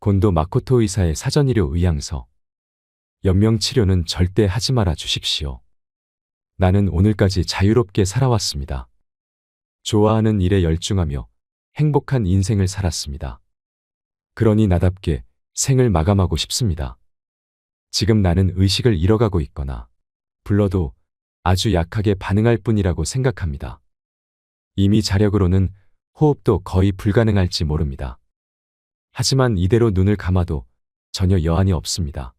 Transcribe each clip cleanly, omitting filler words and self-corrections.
곤도 마코토 의사의 사전의료 의향서. 연명치료는 절대 하지 말아 주십시오. 나는 오늘까지 자유롭게 살아왔습니다. 좋아하는 일에 열중하며 행복한 인생을 살았습니다. 그러니 나답게 생을 마감하고 싶습니다. 지금 나는 의식을 잃어가고 있거나 불러도 아주 약하게 반응할 뿐이라고 생각합니다. 이미 자력으로는 호흡도 거의 불가능할지 모릅니다. 하지만 이대로 눈을 감아도 전혀 여한이 없습니다.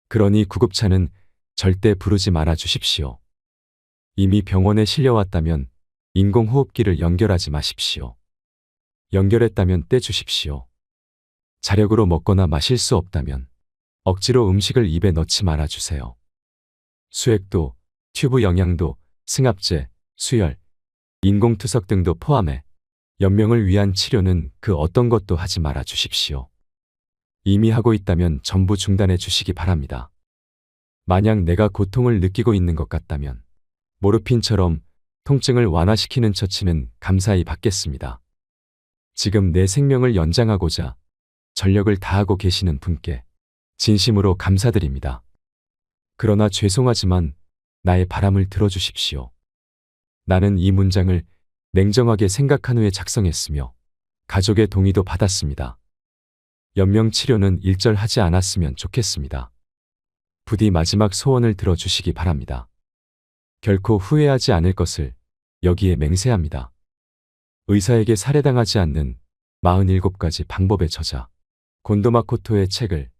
그러니 구급차는 절대 부르지 말아 주십시오. 이미 병원에 실려왔다면 인공호흡기를 연결하지 마십시오. 연결했다면 떼주십시오. 자력으로 먹거나 마실 수 없다면 억지로 음식을 입에 넣지 말아 주세요. 수액도, 튜브 영양도, 승합제, 수혈, 인공투석 등도 포함해 연명을 위한 치료는 그 어떤 것도 하지 말아 주십시오. 이미 하고 있다면 전부 중단해 주시기 바랍니다. 만약 내가 고통을 느끼고 있는 것 같다면 모르핀처럼 통증을 완화시키는 처치는 감사히 받겠습니다. 지금 내 생명을 연장하고자 전력을 다하고 계시는 분께 진심으로 감사드립니다. 그러나 죄송하지만 나의 바람을 들어주십시오. 나는 이 문장을 냉정하게 생각한 후에 작성했으며 가족의 동의도 받았습니다. 연명치료는 일절하지 않았으면 좋겠습니다. 부디 마지막 소원을 들어주시기 바랍니다. 결코 후회하지 않을 것을 여기에 맹세합니다. 의사에게 살해당하지 않는 47가지 방법의 저자 곤도 마코토의 책을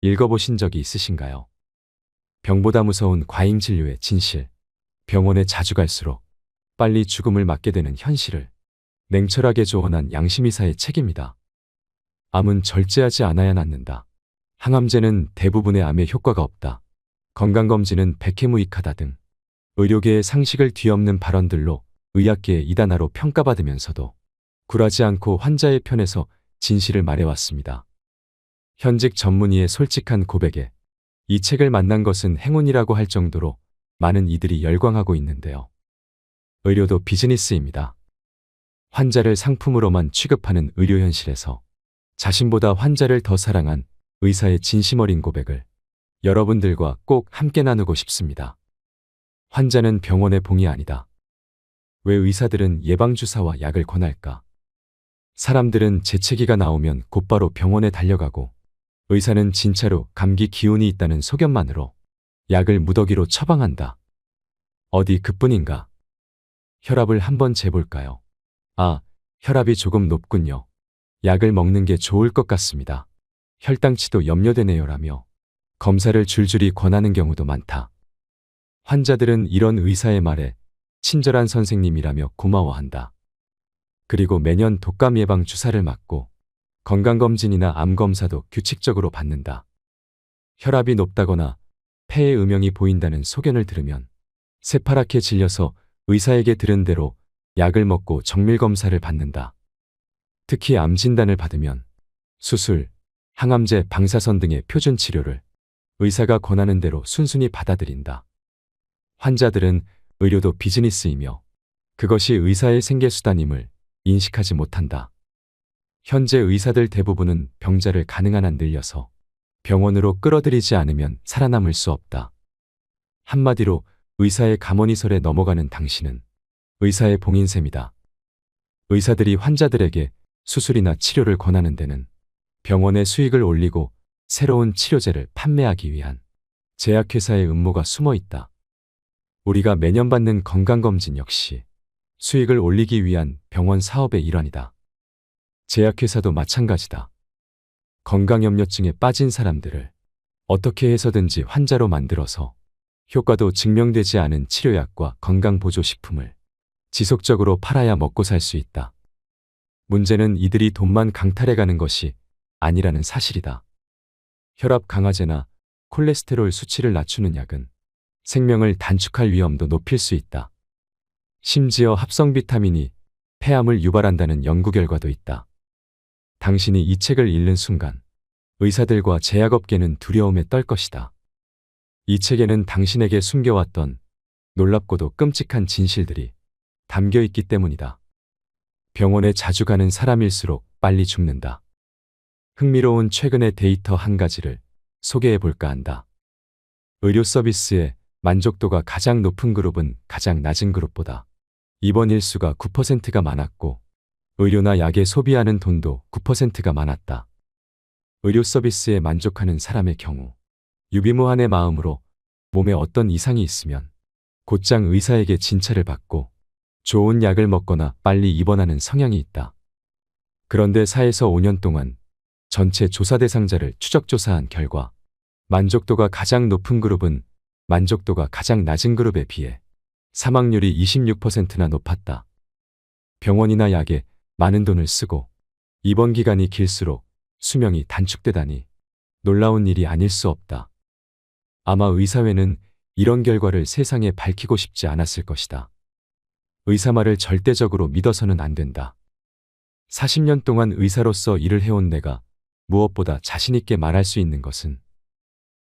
읽어보신 적이 있으신가요? 병보다 무서운 과잉 진료의 진실, 병원에 자주 갈수록 빨리 죽음을 맞게 되는 현실을 냉철하게 조언한 양심의사의 책입니다. 암은 절제하지 않아야 낫는다. 항암제는 대부분의 암에 효과가 없다. 건강검진은 백해무익하다 등 의료계의 상식을 뒤엎는 발언들로 의학계의 이단아로 평가받으면서도 굴하지 않고 환자의 편에서 진실을 말해왔습니다. 현직 전문의의 솔직한 고백에 이 책을 만난 것은 행운이라고 할 정도로 많은 이들이 열광하고 있는데요. 의료도 비즈니스입니다. 환자를 상품으로만 취급하는 의료 현실에서 자신보다 환자를 더 사랑한 의사의 진심 어린 고백을 여러분들과 꼭 함께 나누고 싶습니다. 환자는 병원의 봉이 아니다. 왜 의사들은 예방주사와 약을 권할까? 사람들은 재채기가 나오면 곧바로 병원에 달려가고 의사는 진짜로 감기 기운이 있다는 소견만으로 약을 무더기로 처방한다. 어디 그뿐인가? 혈압을 한번 재볼까요? 아, 혈압이 조금 높군요. 약을 먹는 게 좋을 것 같습니다. 혈당치도 염려되네요라며 검사를 줄줄이 권하는 경우도 많다. 환자들은 이런 의사의 말에 친절한 선생님이라며 고마워한다. 그리고 매년 독감 예방 주사를 맞고 건강검진이나 암검사도 규칙적으로 받는다. 혈압이 높다거나 폐에 음영이 보인다는 소견을 들으면 새파랗게 질려서 의사에게 들은 대로 약을 먹고 정밀검사를 받는다. 특히 암 진단을 받으면 수술, 항암제, 방사선 등의 표준 치료를 의사가 권하는 대로 순순히 받아들인다. 환자들은 의료도 비즈니스이며 그것이 의사의 생계수단임을 인식하지 못한다. 현재 의사들 대부분은 병자를 가능한 한 늘려서 병원으로 끌어들이지 않으면 살아남을 수 없다. 한마디로 의사의 가모니설에 넘어가는 당신은 의사의 봉인셈이다. 의사들이 환자들에게 수술이나 치료를 권하는 데는 병원의 수익을 올리고 새로운 치료제를 판매하기 위한 제약회사의 음모가 숨어 있다. 우리가 매년 받는 건강검진 역시 수익을 올리기 위한 병원 사업의 일환이다. 제약회사도 마찬가지다. 건강염려증에 빠진 사람들을 어떻게 해서든지 환자로 만들어서 효과도 증명되지 않은 치료약과 건강보조식품을 지속적으로 팔아야 먹고 살 수 있다. 문제는 이들이 돈만 강탈해가는 것이 아니라는 사실이다. 혈압 강화제나 콜레스테롤 수치를 낮추는 약은 생명을 단축할 위험도 높일 수 있다. 심지어 합성 비타민이 폐암을 유발한다는 연구 결과도 있다. 당신이 이 책을 읽는 순간 의사들과 제약업계는 두려움에 떨 것이다. 이 책에는 당신에게 숨겨왔던 놀랍고도 끔찍한 진실들이 담겨 있기 때문이다. 병원에 자주 가는 사람일수록 빨리 죽는다. 흥미로운 최근의 데이터 한 가지를 소개해 볼까 한다. 의료 서비스의 만족도가 가장 높은 그룹은 가장 낮은 그룹보다 입원 일수가 9%가 많았고 의료나 약에 소비하는 돈도 9%가 많았다. 의료 서비스에 만족하는 사람의 경우 유비무환의 마음으로 몸에 어떤 이상이 있으면 곧장 의사에게 진찰을 받고 좋은 약을 먹거나 빨리 입원하는 성향이 있다. 그런데 4에서 5년 동안 전체 조사 대상자를 추적조사한 결과 만족도가 가장 높은 그룹은 만족도가 가장 낮은 그룹에 비해 사망률이 26%나 높았다. 병원이나 약에 많은 돈을 쓰고 입원 기간이 길수록 수명이 단축되다니 놀라운 일이 아닐 수 없다. 아마 의사회는 이런 결과를 세상에 밝히고 싶지 않았을 것이다. 의사 말을 절대적으로 믿어서는 안 된다. 40년 동안 의사로서 일을 해온 내가 무엇보다 자신있게 말할 수 있는 것은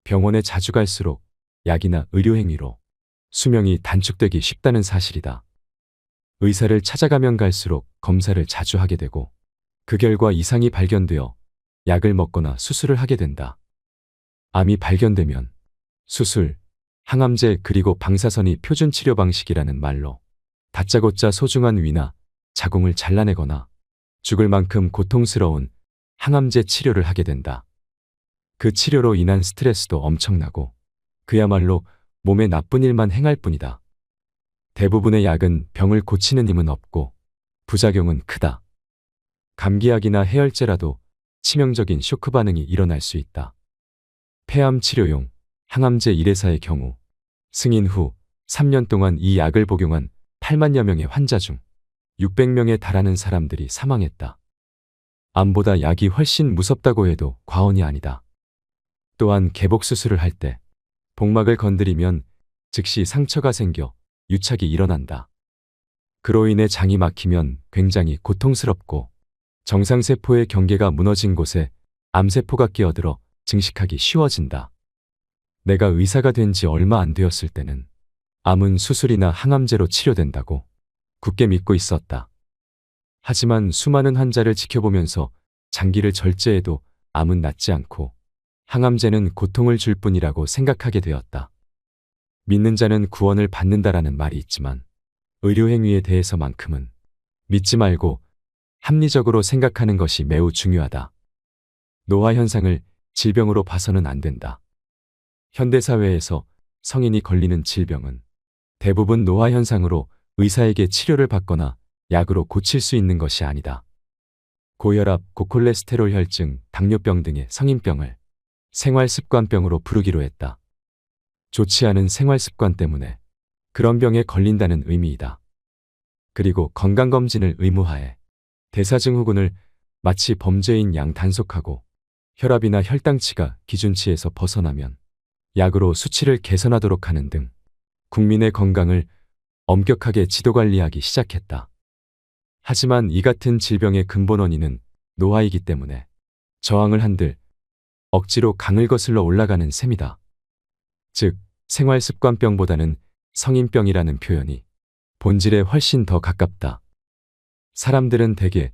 병원에 자주 갈수록 약이나 의료행위로 수명이 단축되기 쉽다는 사실이다. 의사를 찾아가면 갈수록 검사를 자주 하게 되고 그 결과 이상이 발견되어 약을 먹거나 수술을 하게 된다. 암이 발견되면 수술, 항암제 그리고 방사선이 표준 치료 방식이라는 말로 다짜고짜 소중한 위나 자궁을 잘라내거나 죽을 만큼 고통스러운 항암제 치료를 하게 된다. 그 치료로 인한 스트레스도 엄청나고 그야말로 몸에 나쁜 일만 행할 뿐이다. 대부분의 약은 병을 고치는 힘은 없고 부작용은 크다. 감기약이나 해열제라도 치명적인 쇼크 반응이 일어날 수 있다. 폐암 치료용 항암제 1회사의 경우 승인 후 3년 동안 이 약을 복용한 8만여 명의 환자 중 600명에 달하는 사람들이 사망했다. 암보다 약이 훨씬 무섭다고 해도 과언이 아니다. 또한 개복 수술을 할 때 복막을 건드리면 즉시 상처가 생겨 유착이 일어난다. 그로 인해 장이 막히면 굉장히 고통스럽고 정상세포의 경계가 무너진 곳에 암세포가 끼어들어 증식하기 쉬워진다. 내가 의사가 된 지 얼마 안 되었을 때는 암은 수술이나 항암제로 치료된다고 굳게 믿고 있었다. 하지만 수많은 환자를 지켜보면서 장기를 절제해도 암은 낫지 않고 항암제는 고통을 줄 뿐이라고 생각하게 되었다. 믿는 자는 구원을 받는다라는 말이 있지만 의료행위에 대해서만큼은 믿지 말고 합리적으로 생각하는 것이 매우 중요하다. 노화 현상을 질병으로 봐서는 안 된다. 현대사회에서 성인이 걸리는 질병은 대부분 노화 현상으로 의사에게 치료를 받거나 약으로 고칠 수 있는 것이 아니다. 고혈압, 고콜레스테롤 혈증, 당뇨병 등의 성인병을 생활습관병으로 부르기로 했다. 좋지 않은 생활습관 때문에 그런 병에 걸린다는 의미이다. 그리고 건강검진을 의무화해 대사증후군을 마치 범죄인 양 단속하고 혈압이나 혈당치가 기준치에서 벗어나면 약으로 수치를 개선하도록 하는 등 국민의 건강을 엄격하게 지도관리하기 시작했다. 하지만 이 같은 질병의 근본 원인은 노화이기 때문에 저항을 한들 억지로 강을 거슬러 올라가는 셈이다. 즉, 생활습관병보다는 성인병이라는 표현이 본질에 훨씬 더 가깝다. 사람들은 대개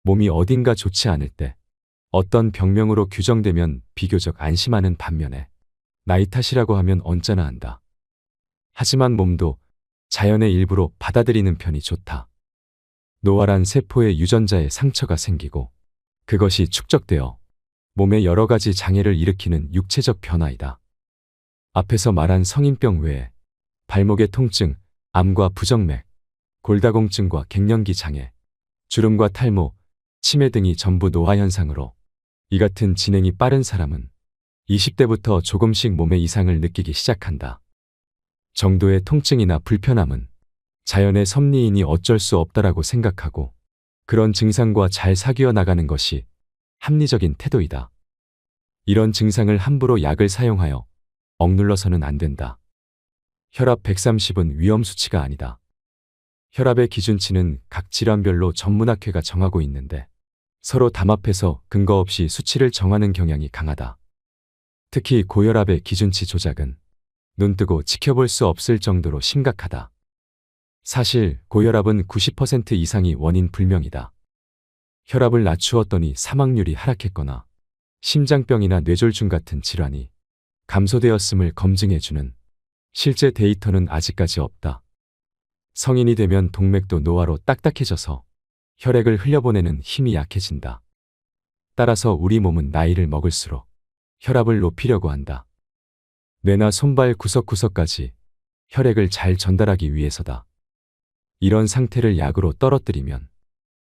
몸이 어딘가 좋지 않을 때 어떤 병명으로 규정되면 비교적 안심하는 반면에 나이 탓이라고 하면 언짢아 한다. 하지만 몸도 자연의 일부로 받아들이는 편이 좋다. 노화란 세포의 유전자에 상처가 생기고 그것이 축적되어 몸에 여러 가지 장애를 일으키는 육체적 변화이다. 앞에서 말한 성인병 외에 발목의 통증, 암과 부정맥, 골다공증과 갱년기 장애, 주름과 탈모, 치매 등이 전부 노화 현상으로 이 같은 진행이 빠른 사람은 20대부터 조금씩 몸의 이상을 느끼기 시작한다. 정도의 통증이나 불편함은 자연의 섭리이니 어쩔 수 없다라고 생각하고 그런 증상과 잘 사귀어 나가는 것이 합리적인 태도이다. 이런 증상을 함부로 약을 사용하여 억눌러서는 안 된다. 혈압 130은 위험 수치가 아니다. 혈압의 기준치는 각 질환별로 전문학회가 정하고 있는데 서로 담합해서 근거 없이 수치를 정하는 경향이 강하다. 특히 고혈압의 기준치 조작은 눈뜨고 지켜볼 수 없을 정도로 심각하다. 사실 고혈압은 90% 이상이 원인 불명이다. 혈압을 낮추었더니 사망률이 하락했거나 심장병이나 뇌졸중 같은 질환이 감소되었음을 검증해주는 실제 데이터는 아직까지 없다. 성인이 되면 동맥도 노화로 딱딱해져서 혈액을 흘려보내는 힘이 약해진다. 따라서 우리 몸은 나이를 먹을수록 혈압을 높이려고 한다. 뇌나 손발 구석구석까지 혈액을 잘 전달하기 위해서다. 이런 상태를 약으로 떨어뜨리면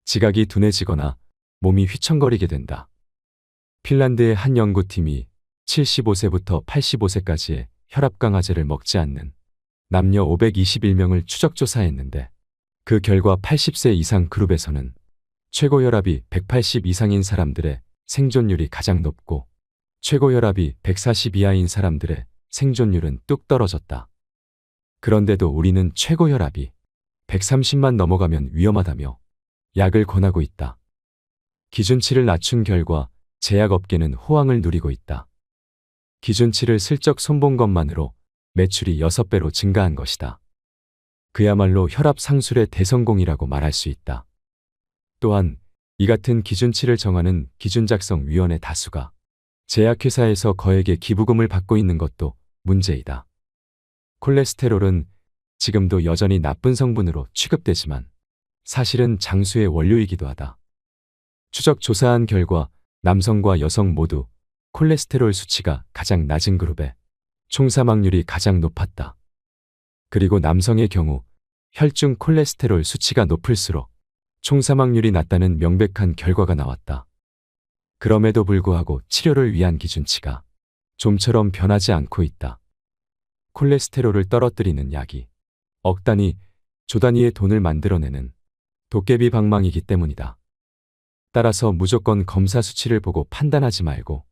지각이 둔해지거나 몸이 휘청거리게 된다. 핀란드의 한 연구팀이 75세부터 85세까지의 혈압 강화제를 먹지 않는 남녀 521명을 추적 조사했는데 그 결과 80세 이상 그룹에서는 최고 혈압이 180 이상인 사람들의 생존율이 가장 높고 최고 혈압이 140 이하인 사람들의 생존율은 뚝 떨어졌다. 그런데도 우리는 최고 혈압이 130만 넘어가면 위험하다며 약을 권하고 있다. 기준치를 낮춘 결과 제약업계는 호황을 누리고 있다. 기준치를 슬쩍 손본 것만으로 매출이 6배로 증가한 것이다. 그야말로 혈압 상술의 대성공이라고 말할 수 있다. 또한 이 같은 기준치를 정하는 기준작성위원회 다수가 제약회사에서 거액의 기부금을 받고 있는 것도 문제이다. 콜레스테롤은 지금도 여전히 나쁜 성분으로 취급되지만 사실은 장수의 원료이기도 하다. 추적 조사한 결과 남성과 여성 모두 콜레스테롤 수치가 가장 낮은 그룹에 총사망률이 가장 높았다. 그리고 남성의 경우 혈중 콜레스테롤 수치가 높을수록 총사망률이 낮다는 명백한 결과가 나왔다. 그럼에도 불구하고 치료를 위한 기준치가 좀처럼 변하지 않고 있다. 콜레스테롤을 떨어뜨리는 약이 억 단위, 조 단위의 돈을 만들어내는 도깨비 방망이기 때문이다. 따라서 무조건 검사 수치를 보고 판단하지 말고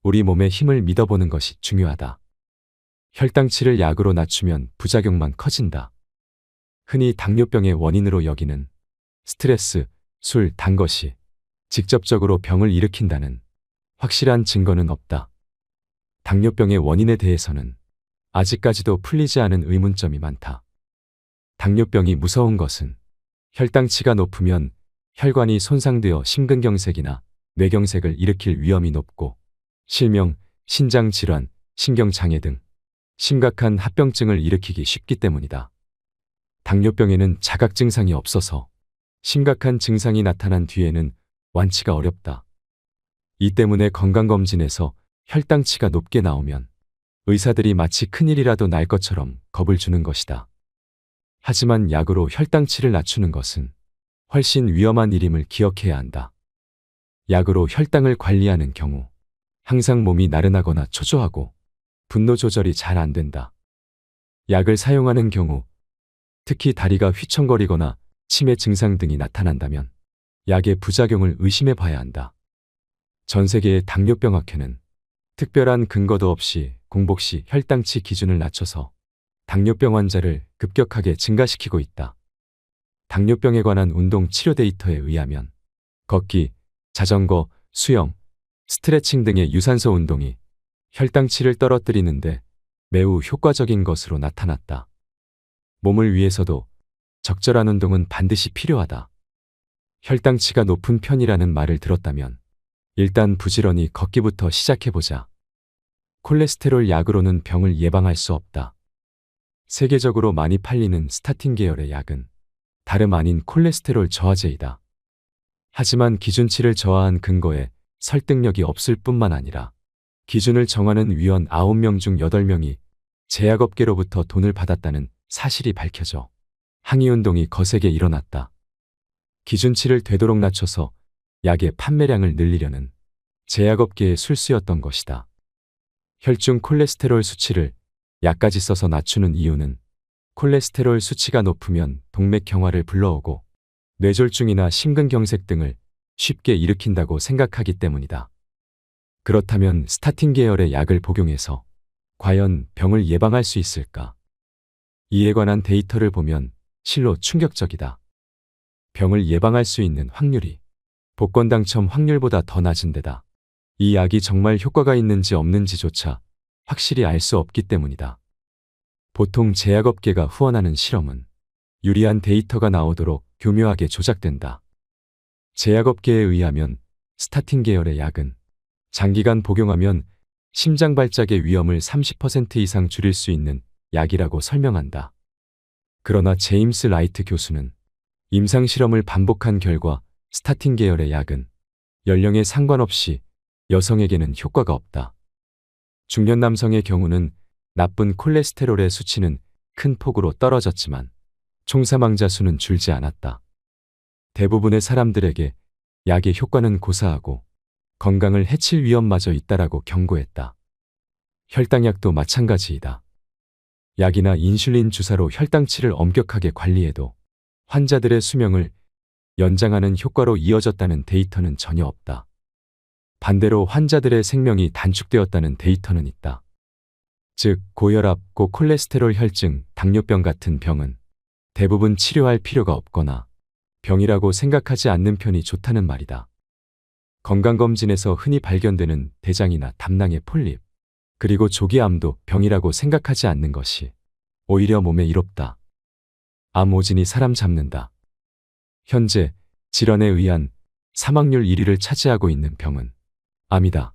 우리 몸의 힘을 믿어보는 것이 중요하다. 혈당치를 약으로 낮추면 부작용만 커진다. 흔히 당뇨병의 원인으로 여기는 스트레스, 술, 단 것이 직접적으로 병을 일으킨다는 확실한 증거는 없다. 당뇨병의 원인에 대해서는 아직까지도 풀리지 않은 의문점이 많다. 당뇨병이 무서운 것은 혈당치가 높으면 혈관이 손상되어 심근경색이나 뇌경색을 일으킬 위험이 높고 실명, 신장질환, 신경장애 등 심각한 합병증을 일으키기 쉽기 때문이다. 당뇨병에는 자각 증상이 없어서 심각한 증상이 나타난 뒤에는 완치가 어렵다. 이 때문에 건강검진에서 혈당치가 높게 나오면 의사들이 마치 큰일이라도 날 것처럼 겁을 주는 것이다. 하지만 약으로 혈당치를 낮추는 것은 훨씬 위험한 일임을 기억해야 한다. 약으로 혈당을 관리하는 경우 항상 몸이 나른하거나 초조하고 분노 조절이 잘 안 된다. 약을 사용하는 경우 특히 다리가 휘청거리거나 치매 증상 등이 나타난다면 약의 부작용을 의심해 봐야 한다. 전 세계의 당뇨병학회는 특별한 근거도 없이 공복 시 혈당치 기준을 낮춰서 당뇨병 환자를 급격하게 증가시키고 있다. 당뇨병에 관한 운동 치료 데이터에 의하면 걷기, 자전거, 수영, 스트레칭 등의 유산소 운동이 혈당치를 떨어뜨리는데 매우 효과적인 것으로 나타났다. 몸을 위해서도 적절한 운동은 반드시 필요하다. 혈당치가 높은 편이라는 말을 들었다면 일단 부지런히 걷기부터 시작해보자. 콜레스테롤 약으로는 병을 예방할 수 없다. 세계적으로 많이 팔리는 스타틴 계열의 약은 다름 아닌 콜레스테롤 저하제이다. 하지만 기준치를 저하한 근거에 설득력이 없을 뿐만 아니라 기준을 정하는 위원 9명 중 8명이 제약업계로부터 돈을 받았다는 사실이 밝혀져 항의운동이 거세게 일어났다. 기준치를 되도록 낮춰서 약의 판매량을 늘리려는 제약업계의 술수였던 것이다. 혈중 콜레스테롤 수치를 약까지 써서 낮추는 이유는 콜레스테롤 수치가 높으면 동맥경화를 불러오고 뇌졸중이나 심근경색 등을 쉽게 일으킨다고 생각하기 때문이다. 그렇다면 스타틴 계열의 약을 복용해서 과연 병을 예방할 수 있을까? 이에 관한 데이터를 보면 실로 충격적이다. 병을 예방할 수 있는 확률이 복권 당첨 확률보다 더 낮은 데다 이 약이 정말 효과가 있는지 없는지조차 확실히 알 수 없기 때문이다. 보통 제약업계가 후원하는 실험은 유리한 데이터가 나오도록 교묘하게 조작된다. 제약업계에 의하면 스타틴 계열의 약은 장기간 복용하면 심장 발작의 위험을 30% 이상 줄일 수 있는 약이라고 설명한다. 그러나 제임스 라이트 교수는 임상 실험을 반복한 결과 스타틴 계열의 약은 연령에 상관없이 여성에게는 효과가 없다. 중년 남성의 경우는 나쁜 콜레스테롤의 수치는 큰 폭으로 떨어졌지만 총사망자 수는 줄지 않았다. 대부분의 사람들에게 약의 효과는 고사하고 건강을 해칠 위험마저 있다라고 경고했다. 혈당약도 마찬가지이다. 약이나 인슐린 주사로 혈당치를 엄격하게 관리해도 환자들의 수명을 연장하는 효과로 이어졌다는 데이터는 전혀 없다. 반대로 환자들의 생명이 단축되었다는 데이터는 있다. 즉, 고혈압, 고콜레스테롤 혈증, 당뇨병 같은 병은 대부분 치료할 필요가 없거나 병이라고 생각하지 않는 편이 좋다는 말이다. 건강검진에서 흔히 발견되는 대장이나 담낭의 폴립, 그리고 조기암도 병이라고 생각하지 않는 것이 오히려 몸에 이롭다. 암 오진이 사람 잡는다. 현재 질환에 의한 사망률 1위를 차지하고 있는 병은 암이다.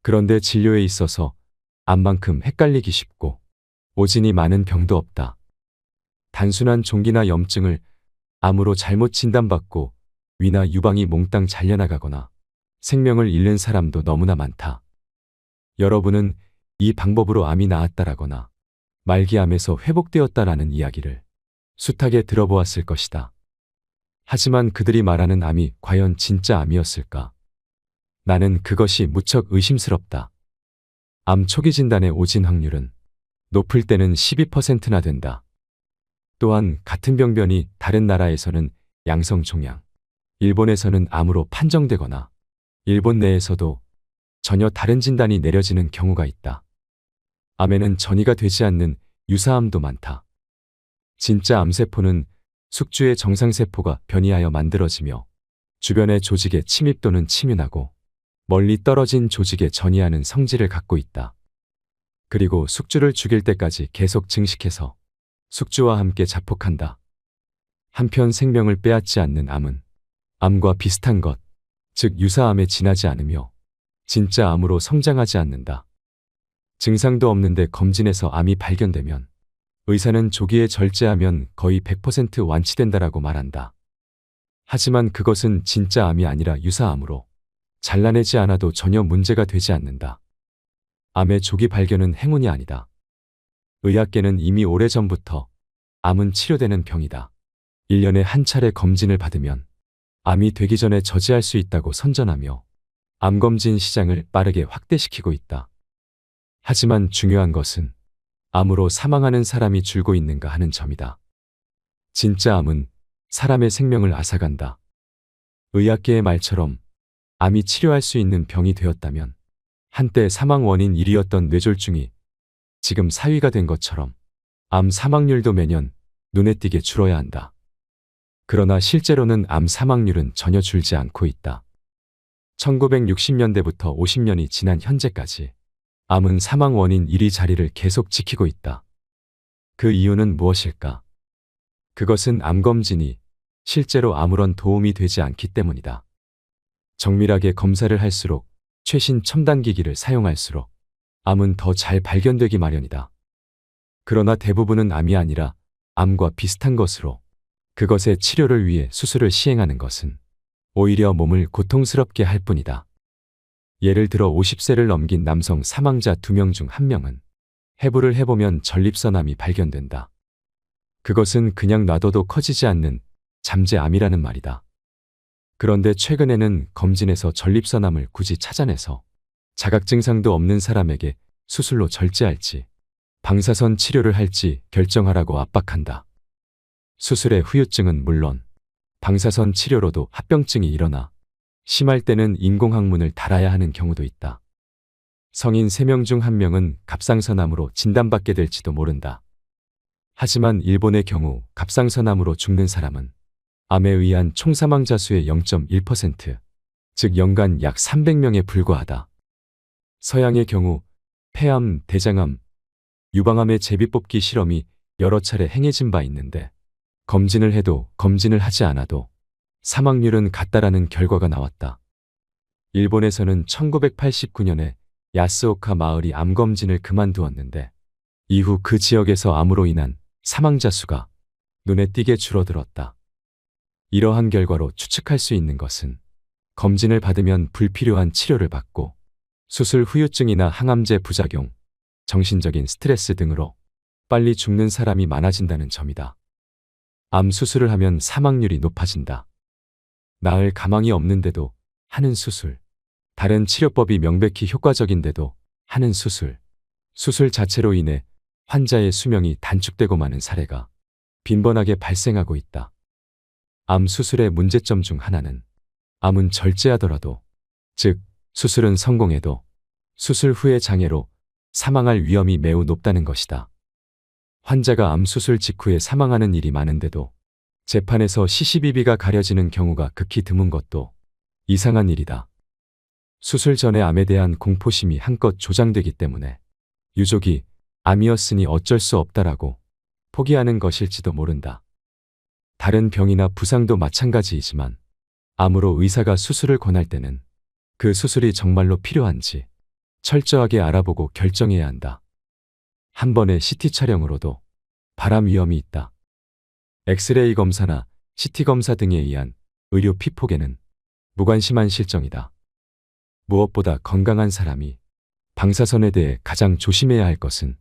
그런데 진료에 있어서 암만큼 헷갈리기 쉽고 오진이 많은 병도 없다. 단순한 종기나 염증을 암으로 잘못 진단받고 위나 유방이 몽땅 잘려나가거나 생명을 잃는 사람도 너무나 많다. 여러분은 이 방법으로 암이 나았다라거나 말기암에서 회복되었다라는 이야기를 숱하게 들어보았을 것이다. 하지만 그들이 말하는 암이 과연 진짜 암이었을까? 나는 그것이 무척 의심스럽다. 암 초기 진단의 오진 확률은 높을 때는 12%나 된다. 또한 같은 병변이 다른 나라에서는 양성종양, 일본에서는 암으로 판정되거나 일본 내에서도 전혀 다른 진단이 내려지는 경우가 있다. 암에는 전이가 되지 않는 유사암도 많다. 진짜 암세포는 숙주의 정상세포가 변이하여 만들어지며 주변의 조직에 침입 또는 침윤하고 멀리 떨어진 조직에 전이하는 성질을 갖고 있다. 그리고 숙주를 죽일 때까지 계속 증식해서 숙주와 함께 자폭한다. 한편 생명을 빼앗지 않는 암은 암과 비슷한 것, 즉 유사암에 지나지 않으며 진짜 암으로 성장하지 않는다. 증상도 없는데 검진에서 암이 발견되면 의사는 조기에 절제하면 거의 100% 완치된다라고 말한다. 하지만 그것은 진짜 암이 아니라 유사암으로 잘라내지 않아도 전혀 문제가 되지 않는다. 암의 조기 발견은 행운이 아니다. 의학계는 이미 오래전부터 암은 치료되는 병이다. 1년에 한 차례 검진을 받으면 암이 되기 전에 저지할 수 있다고 선전하며 암검진 시장을 빠르게 확대시키고 있다. 하지만 중요한 것은 암으로 사망하는 사람이 줄고 있는가 하는 점이다. 진짜 암은 사람의 생명을 앗아간다. 의학계의 말처럼 암이 치료할 수 있는 병이 되었다면 한때 사망 원인 1위였던 뇌졸중이 지금 4위가 된 것처럼 암 사망률도 매년 눈에 띄게 줄어야 한다. 그러나 실제로는 암 사망률은 전혀 줄지 않고 있다. 1960년대부터 50년이 지난 현재까지 암은 사망 원인 1위 자리를 계속 지키고 있다. 그 이유는 무엇일까? 그것은 암검진이 실제로 아무런 도움이 되지 않기 때문이다. 정밀하게 검사를 할수록 최신 첨단 기기를 사용할수록 암은 더 잘 발견되기 마련이다. 그러나 대부분은 암이 아니라 암과 비슷한 것으로 그것의 치료를 위해 수술을 시행하는 것은 오히려 몸을 고통스럽게 할 뿐이다. 예를 들어 50세를 넘긴 남성 사망자 2명 중 1명은 해부를 해보면 전립선암이 발견된다. 그것은 그냥 놔둬도 커지지 않는 잠재암이라는 말이다. 그런데 최근에는 검진에서 전립선암을 굳이 찾아내서 자각 증상도 없는 사람에게 수술로 절제할지 방사선 치료를 할지 결정하라고 압박한다. 수술의 후유증은 물론 방사선 치료로도 합병증이 일어나 심할 때는 인공항문을 달아야 하는 경우도 있다. 성인 3명 중 1명은 갑상선암으로 진단받게 될지도 모른다. 하지만 일본의 경우 갑상선암으로 죽는 사람은 암에 의한 총사망자 수의 0.1%, 즉 연간 약 300명에 불과하다. 서양의 경우 폐암, 대장암, 유방암의 제비뽑기 실험이 여러 차례 행해진 바 있는데 검진을 해도 검진을 하지 않아도 사망률은 같다라는 결과가 나왔다. 일본에서는 1989년에 야스오카 마을이 암검진을 그만두었는데 이후 그 지역에서 암으로 인한 사망자 수가 눈에 띄게 줄어들었다. 이러한 결과로 추측할 수 있는 것은 검진을 받으면 불필요한 치료를 받고 수술 후유증이나 항암제 부작용, 정신적인 스트레스 등으로 빨리 죽는 사람이 많아진다는 점이다. 암 수술을 하면 사망률이 높아진다. 나을 가망이 없는데도 하는 수술, 다른 치료법이 명백히 효과적인데도 하는 수술, 수술 자체로 인해 환자의 수명이 단축되고 마는 사례가 빈번하게 발생하고 있다. 암 수술의 문제점 중 하나는 암은 절제하더라도, 즉 수술은 성공해도 수술 후의 장애로 사망할 위험이 매우 높다는 것이다. 환자가 암 수술 직후에 사망하는 일이 많은데도 재판에서 시시비비가 가려지는 경우가 극히 드문 것도 이상한 일이다. 수술 전에 암에 대한 공포심이 한껏 조장되기 때문에 유족이 암이었으니 어쩔 수 없다라고 포기하는 것일지도 모른다. 다른 병이나 부상도 마찬가지이지만 암으로 의사가 수술을 권할 때는 그 수술이 정말로 필요한지 철저하게 알아보고 결정해야 한다. 한 번의 CT 촬영으로도 발암 위험이 있다. 엑스레이 검사나 CT 검사 등에 의한 의료 피폭에는 무관심한 실정이다. 무엇보다 건강한 사람이 방사선에 대해 가장 조심해야 할 것은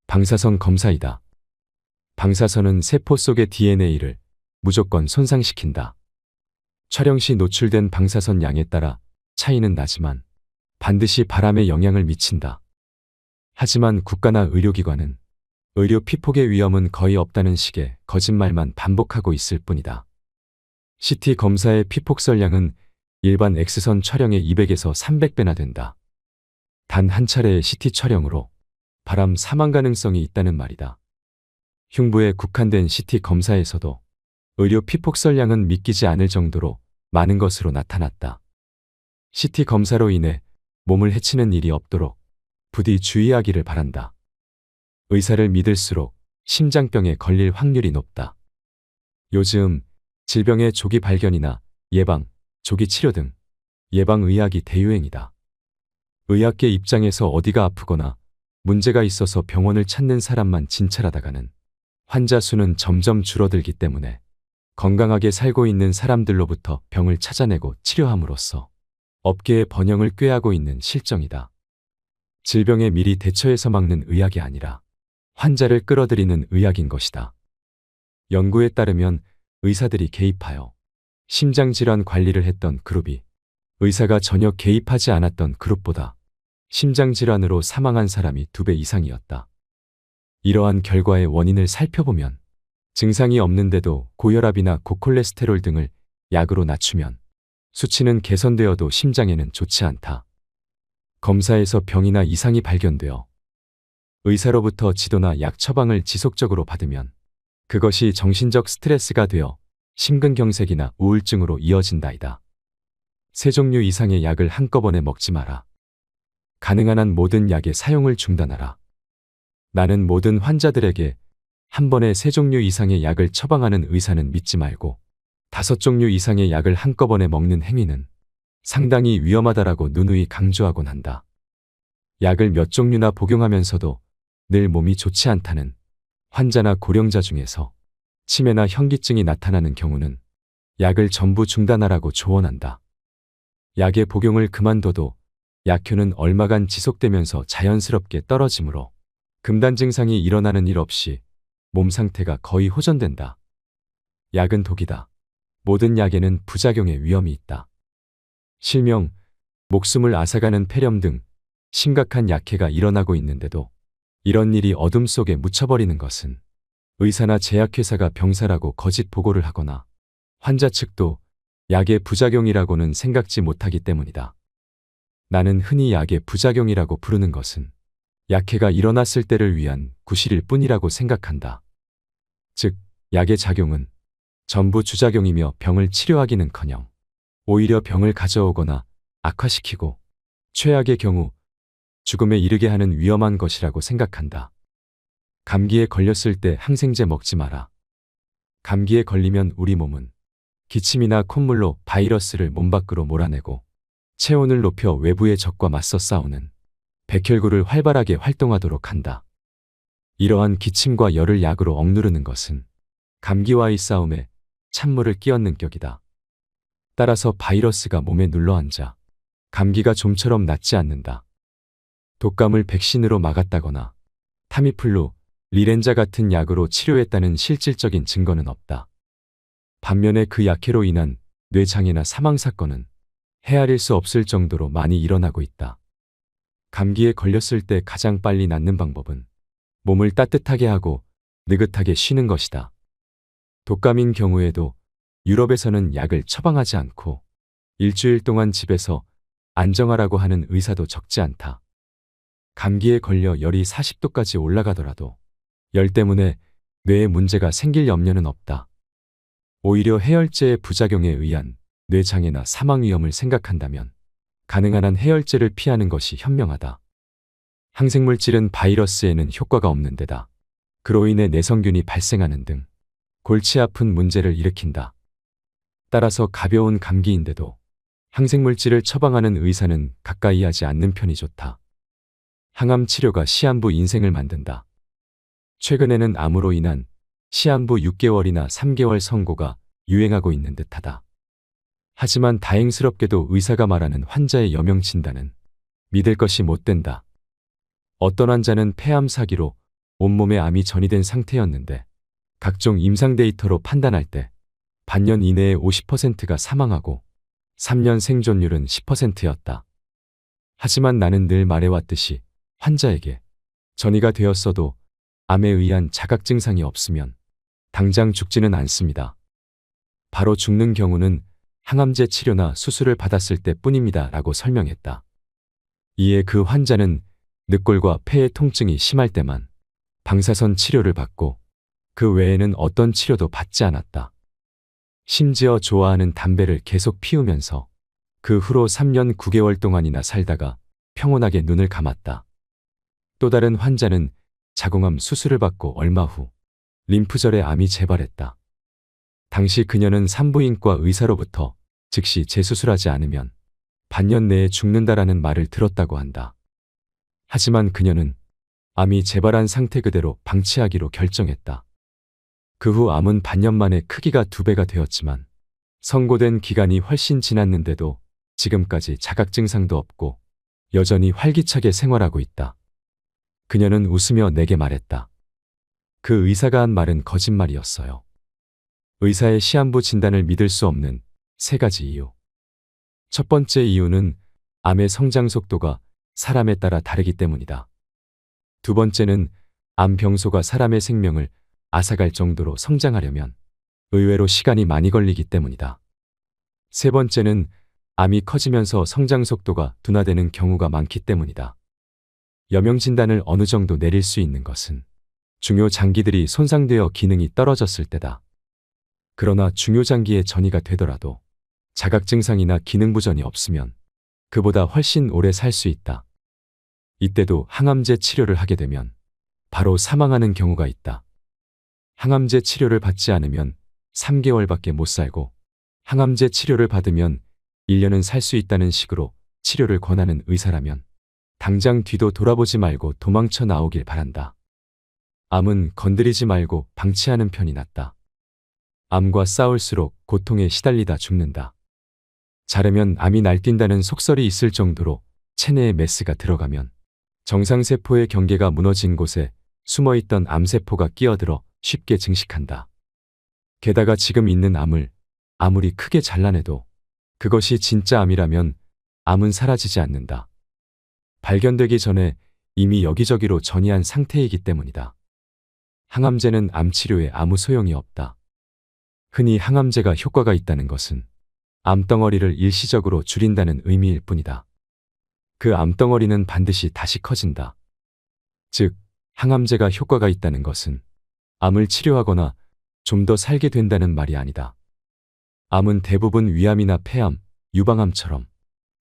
방사선 검사이다. 방사선은 세포 속의 DNA를 무조건 손상시킨다. 촬영 시 노출된 방사선 양에 따라 차이는 나지만 반드시 발암에 영향을 미친다. 하지만 국가나 의료기관은 의료 피폭의 위험은 거의 없다는 식의 거짓말만 반복하고 있을 뿐이다. CT 검사의 피폭설량은 일반 X선 촬영의 200에서 300배나 된다. 단 한 차례의 CT 촬영으로 발암 사망 가능성이 있다는 말이다. 흉부에 국한된 CT 검사에서도 의료 피폭설량은 믿기지 않을 정도로 많은 것으로 나타났다. CT 검사로 인해 몸을 해치는 일이 없도록 부디 주의하기를 바란다. 의사를 믿을수록 심장병에 걸릴 확률이 높다. 요즘 질병의 조기 발견이나 예방, 조기 치료 등 예방의학이 대유행이다. 의학계 입장에서 어디가 아프거나 문제가 있어서 병원을 찾는 사람만 진찰하다가는 환자 수는 점점 줄어들기 때문에 건강하게 살고 있는 사람들로부터 병을 찾아내고 치료함으로써 업계의 번영을 꾀하고 있는 실정이다. 질병에 미리 대처해서 막는 의학이 아니라 환자를 끌어들이는 의학인 것이다. 연구에 따르면 의사들이 개입하여 심장질환 관리를 했던 그룹이 의사가 전혀 개입하지 않았던 그룹보다 심장질환으로 사망한 사람이 2배 이상이었다. 이러한 결과의 원인을 살펴보면 증상이 없는데도 고혈압이나 고콜레스테롤 등을 약으로 낮추면 수치는 개선되어도 심장에는 좋지 않다. 검사에서 병이나 이상이 발견되어 의사로부터 지도나 약 처방을 지속적으로 받으면 그것이 정신적 스트레스가 되어 심근경색이나 우울증으로 이어진다이다. 3종류 이상의 약을 한꺼번에 먹지 마라. 가능한 한 모든 약의 사용을 중단하라. 나는 모든 환자들에게 한 번에 3종류 이상의 약을 처방하는 의사는 믿지 말고 5종류 이상의 약을 한꺼번에 먹는 행위는 상당히 위험하다라고 누누이 강조하곤 한다. 약을 몇 종류나 복용하면서도 늘 몸이 좋지 않다는 환자나 고령자 중에서 치매나 현기증이 나타나는 경우는 약을 전부 중단하라고 조언한다. 약의 복용을 그만둬도 약효는 얼마간 지속되면서 자연스럽게 떨어지므로 금단 증상이 일어나는 일 없이 몸 상태가 거의 호전된다. 약은 독이다. 모든 약에는 부작용의 위험이 있다. 실명, 목숨을 앗아가는 폐렴 등 심각한 약해가 일어나고 있는데도 이런 일이 어둠 속에 묻혀버리는 것은 의사나 제약회사가 병사라고 거짓 보고를 하거나 환자 측도 약의 부작용이라고는 생각지 못하기 때문이다. 나는 흔히 약의 부작용이라고 부르는 것은 약해가 일어났을 때를 위한 구실일 뿐이라고 생각한다. 즉, 약의 작용은 전부 주작용이며 병을 치료하기는커녕 오히려 병을 가져오거나 악화시키고 최악의 경우 죽음에 이르게 하는 위험한 것이라고 생각한다. 감기에 걸렸을 때 항생제 먹지 마라. 감기에 걸리면 우리 몸은 기침이나 콧물로 바이러스를 몸 밖으로 몰아내고 체온을 높여 외부의 적과 맞서 싸우는 백혈구를 활발하게 활동하도록 한다. 이러한 기침과 열을 약으로 억누르는 것은 감기와의 싸움에 찬물을 끼얹는 격이다. 따라서 바이러스가 몸에 눌러앉아 감기가 좀처럼 낫지 않는다. 독감을 백신으로 막았다거나 타미플루, 리렌자 같은 약으로 치료했다는 실질적인 증거는 없다. 반면에 그 약해로 인한 뇌장애나 사망 사건은 헤아릴 수 없을 정도로 많이 일어나고 있다. 감기에 걸렸을 때 가장 빨리 낫는 방법은 몸을 따뜻하게 하고 느긋하게 쉬는 것이다. 독감인 경우에도 유럽에서는 약을 처방하지 않고 일주일 동안 집에서 안정하라고 하는 의사도 적지 않다. 감기에 걸려 열이 40도까지 올라가더라도 열 때문에 뇌에 문제가 생길 염려는 없다. 오히려 해열제의 부작용에 의한 뇌장애나 사망 위험을 생각한다면 가능한 한 해열제를 피하는 것이 현명하다. 항생물질은 바이러스에는 효과가 없는 데다 그로 인해 내성균이 발생하는 등 골치 아픈 문제를 일으킨다. 따라서 가벼운 감기인데도 항생물질을 처방하는 의사는 가까이 하지 않는 편이 좋다. 항암 치료가 시한부 인생을 만든다. 최근에는 암으로 인한 시한부 6개월이나 3개월 선고가 유행하고 있는 듯하다. 하지만 다행스럽게도 의사가 말하는 환자의 여명 진단은 믿을 것이 못 된다. 어떤 환자는 폐암 사기로 온몸에 암이 전이된 상태였는데 각종 임상 데이터로 판단할 때 반년 이내에 50%가 사망하고 3년 생존율은 10%였다. 하지만 나는 늘 말해왔듯이 환자에게 전이가 되었어도 암에 의한 자각 증상이 없으면 당장 죽지는 않습니다. 바로 죽는 경우는 항암제 치료나 수술을 받았을 때뿐입니다 라고 설명했다. 이에 그 환자는 늑골과 폐의 통증이 심할 때만 방사선 치료를 받고 그 외에는 어떤 치료도 받지 않았다. 심지어 좋아하는 담배를 계속 피우면서 그 후로 3년 9개월 동안이나 살다가 평온하게 눈을 감았다. 또 다른 환자는 자궁암 수술을 받고 얼마 후 림프절에 암이 재발했다. 당시 그녀는 산부인과 의사로부터 즉시 재수술하지 않으면 반년 내에 죽는다라는 말을 들었다고 한다. 하지만 그녀는 암이 재발한 상태 그대로 방치하기로 결정했다. 그 후 암은 반년 만에 크기가 2배가 되었지만 선고된 기간이 훨씬 지났는데도 지금까지 자각 증상도 없고 여전히 활기차게 생활하고 있다. 그녀는 웃으며 내게 말했다. 그 의사가 한 말은 거짓말이었어요. 의사의 시한부 진단을 믿을 수 없는 3가지 이유. 첫 번째 이유는 암의 성장 속도가 사람에 따라 다르기 때문이다. 두 번째는 암 병소가 사람의 생명을 앗아갈 정도로 성장하려면 의외로 시간이 많이 걸리기 때문이다. 세 번째는 암이 커지면서 성장 속도가 둔화되는 경우가 많기 때문이다. 여명 진단을 어느 정도 내릴 수 있는 것은 중요 장기들이 손상되어 기능이 떨어졌을 때다. 그러나 중요 장기에 전이가 되더라도 자각 증상이나 기능 부전이 없으면 그보다 훨씬 오래 살 수 있다. 이때도 항암제 치료를 하게 되면 바로 사망하는 경우가 있다. 항암제 치료를 받지 않으면 3개월밖에 못 살고 항암제 치료를 받으면 1년은 살 수 있다는 식으로 치료를 권하는 의사라면 당장 뒤도 돌아보지 말고 도망쳐 나오길 바란다. 암은 건드리지 말고 방치하는 편이 낫다. 암과 싸울수록 고통에 시달리다 죽는다. 자려면 암이 날뛴다는 속설이 있을 정도로 체내에 메스가 들어가면 정상세포의 경계가 무너진 곳에 숨어있던 암세포가 끼어들어 쉽게 증식한다. 게다가 지금 있는 암을 아무리 크게 잘라내도 그것이 진짜 암이라면 암은 사라지지 않는다. 발견되기 전에 이미 여기저기로 전이한 상태이기 때문이다. 항암제는 암 치료에 아무 소용이 없다. 흔히 항암제가 효과가 있다는 것은 암덩어리를 일시적으로 줄인다는 의미일 뿐이다. 그 암덩어리는 반드시 다시 커진다. 즉, 항암제가 효과가 있다는 것은 암을 치료하거나 좀 더 살게 된다는 말이 아니다. 암은 대부분 위암이나 폐암, 유방암처럼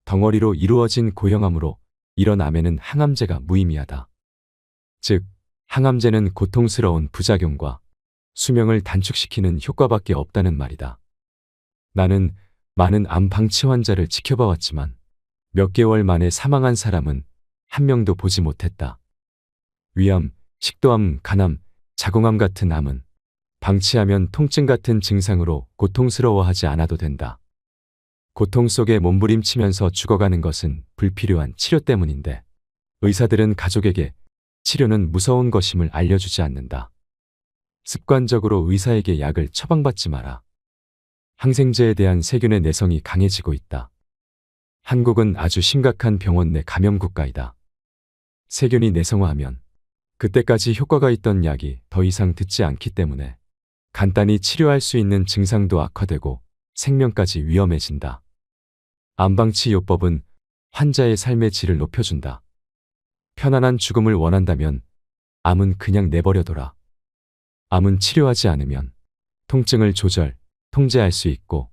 덩어리로 이루어진 고형암으로 이런 암에는 항암제가 무의미하다. 즉, 항암제는 고통스러운 부작용과 수명을 단축시키는 효과밖에 없다는 말이다. 나는 많은 암 방치 환자를 지켜봐왔지만 몇 개월 만에 사망한 사람은 한 명도 보지 못했다. 위암, 식도암, 간암, 자궁암 같은 암은 방치하면 통증 같은 증상으로 고통스러워하지 않아도 된다. 고통 속에 몸부림치면서 죽어가는 것은 불필요한 치료 때문인데 의사들은 가족에게 치료는 무서운 것임을 알려주지 않는다. 습관적으로 의사에게 약을 처방받지 마라. 항생제에 대한 세균의 내성이 강해지고 있다. 한국은 아주 심각한 병원 내 감염 국가이다. 세균이 내성화하면 그때까지 효과가 있던 약이 더 이상 듣지 않기 때문에 간단히 치료할 수 있는 증상도 악화되고 생명까지 위험해진다. 암방치요법은 환자의 삶의 질을 높여준다. 편안한 죽음을 원한다면 암은 그냥 내버려둬라. 암은 치료하지 않으면 통증을 통제할 수 있고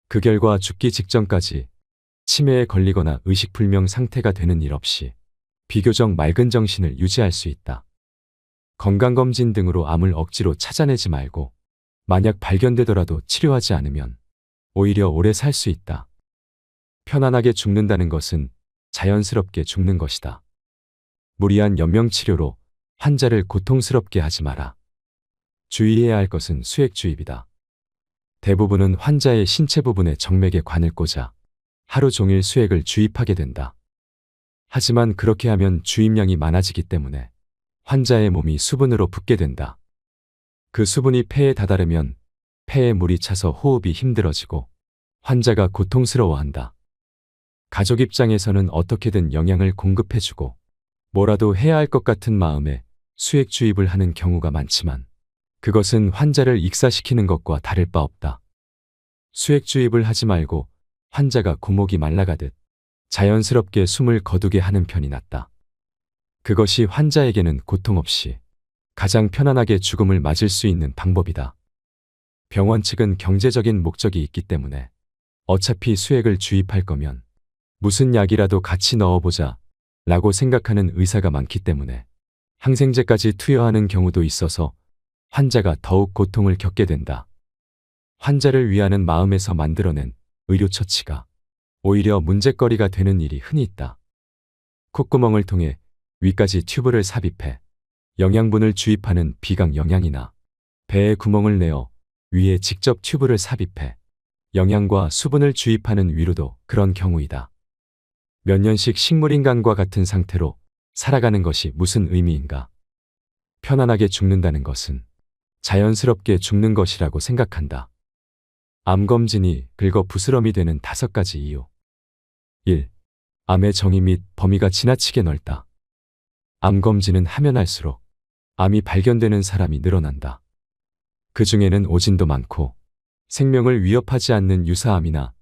그 결과 죽기 직전까지 치매에 걸리거나 의식불명 상태가 되는 일 없이 비교적 맑은 정신을 유지할 수 있다. 건강검진 등으로 암을 억지로 찾아내지 말고 만약 발견되더라도 치료하지 않으면 오히려 오래 살 수 있다. 편안하게 죽는다는 것은 자연스럽게 죽는 것이다. 무리한 연명치료로 환자를 고통스럽게 하지 마라. 주의해야 할 것은 수액주입이다. 대부분은 환자의 신체 부분에 정맥에 관을 꽂아 하루 종일 수액을 주입하게 된다. 하지만 그렇게 하면 주입량이 많아지기 때문에 환자의 몸이 수분으로 붓게 된다. 그 수분이 폐에 다다르면 폐에 물이 차서 호흡이 힘들어지고 환자가 고통스러워한다. 가족 입장에서는 어떻게든 영양을 공급해주고 뭐라도 해야 할 것 같은 마음에 수액 주입을 하는 경우가 많지만 그것은 환자를 익사시키는 것과 다를 바 없다. 수액 주입을 하지 말고 환자가 고목이 말라가듯 자연스럽게 숨을 거두게 하는 편이 낫다. 그것이 환자에게는 고통 없이 가장 편안하게 죽음을 맞을 수 있는 방법이다. 병원 측은 경제적인 목적이 있기 때문에 어차피 수액을 주입할 거면 무슨 약이라도 같이 넣어보자 라고 생각하는 의사가 많기 때문에 항생제까지 투여하는 경우도 있어서 환자가 더욱 고통을 겪게 된다. 환자를 위하는 마음에서 만들어낸 의료처치가 오히려 문제거리가 되는 일이 흔히 있다. 콧구멍을 통해 위까지 튜브를 삽입해 영양분을 주입하는 비강영양이나 배에 구멍을 내어 위에 직접 튜브를 삽입해 영양과 수분을 주입하는 위로도 그런 경우이다. 몇 년씩 식물인간과 같은 상태로 살아가는 것이 무슨 의미인가? 편안하게 죽는다는 것은 자연스럽게 죽는 것이라고 생각한다. 암검진이 긁어 부스럼이 되는 5가지 이유. 1. 암의 정의 및 범위가 지나치게 넓다. 암검진은 하면 할수록 암이 발견되는 사람이 늘어난다. 그 중에는 오진도 많고 생명을 위협하지 않는 유사암이나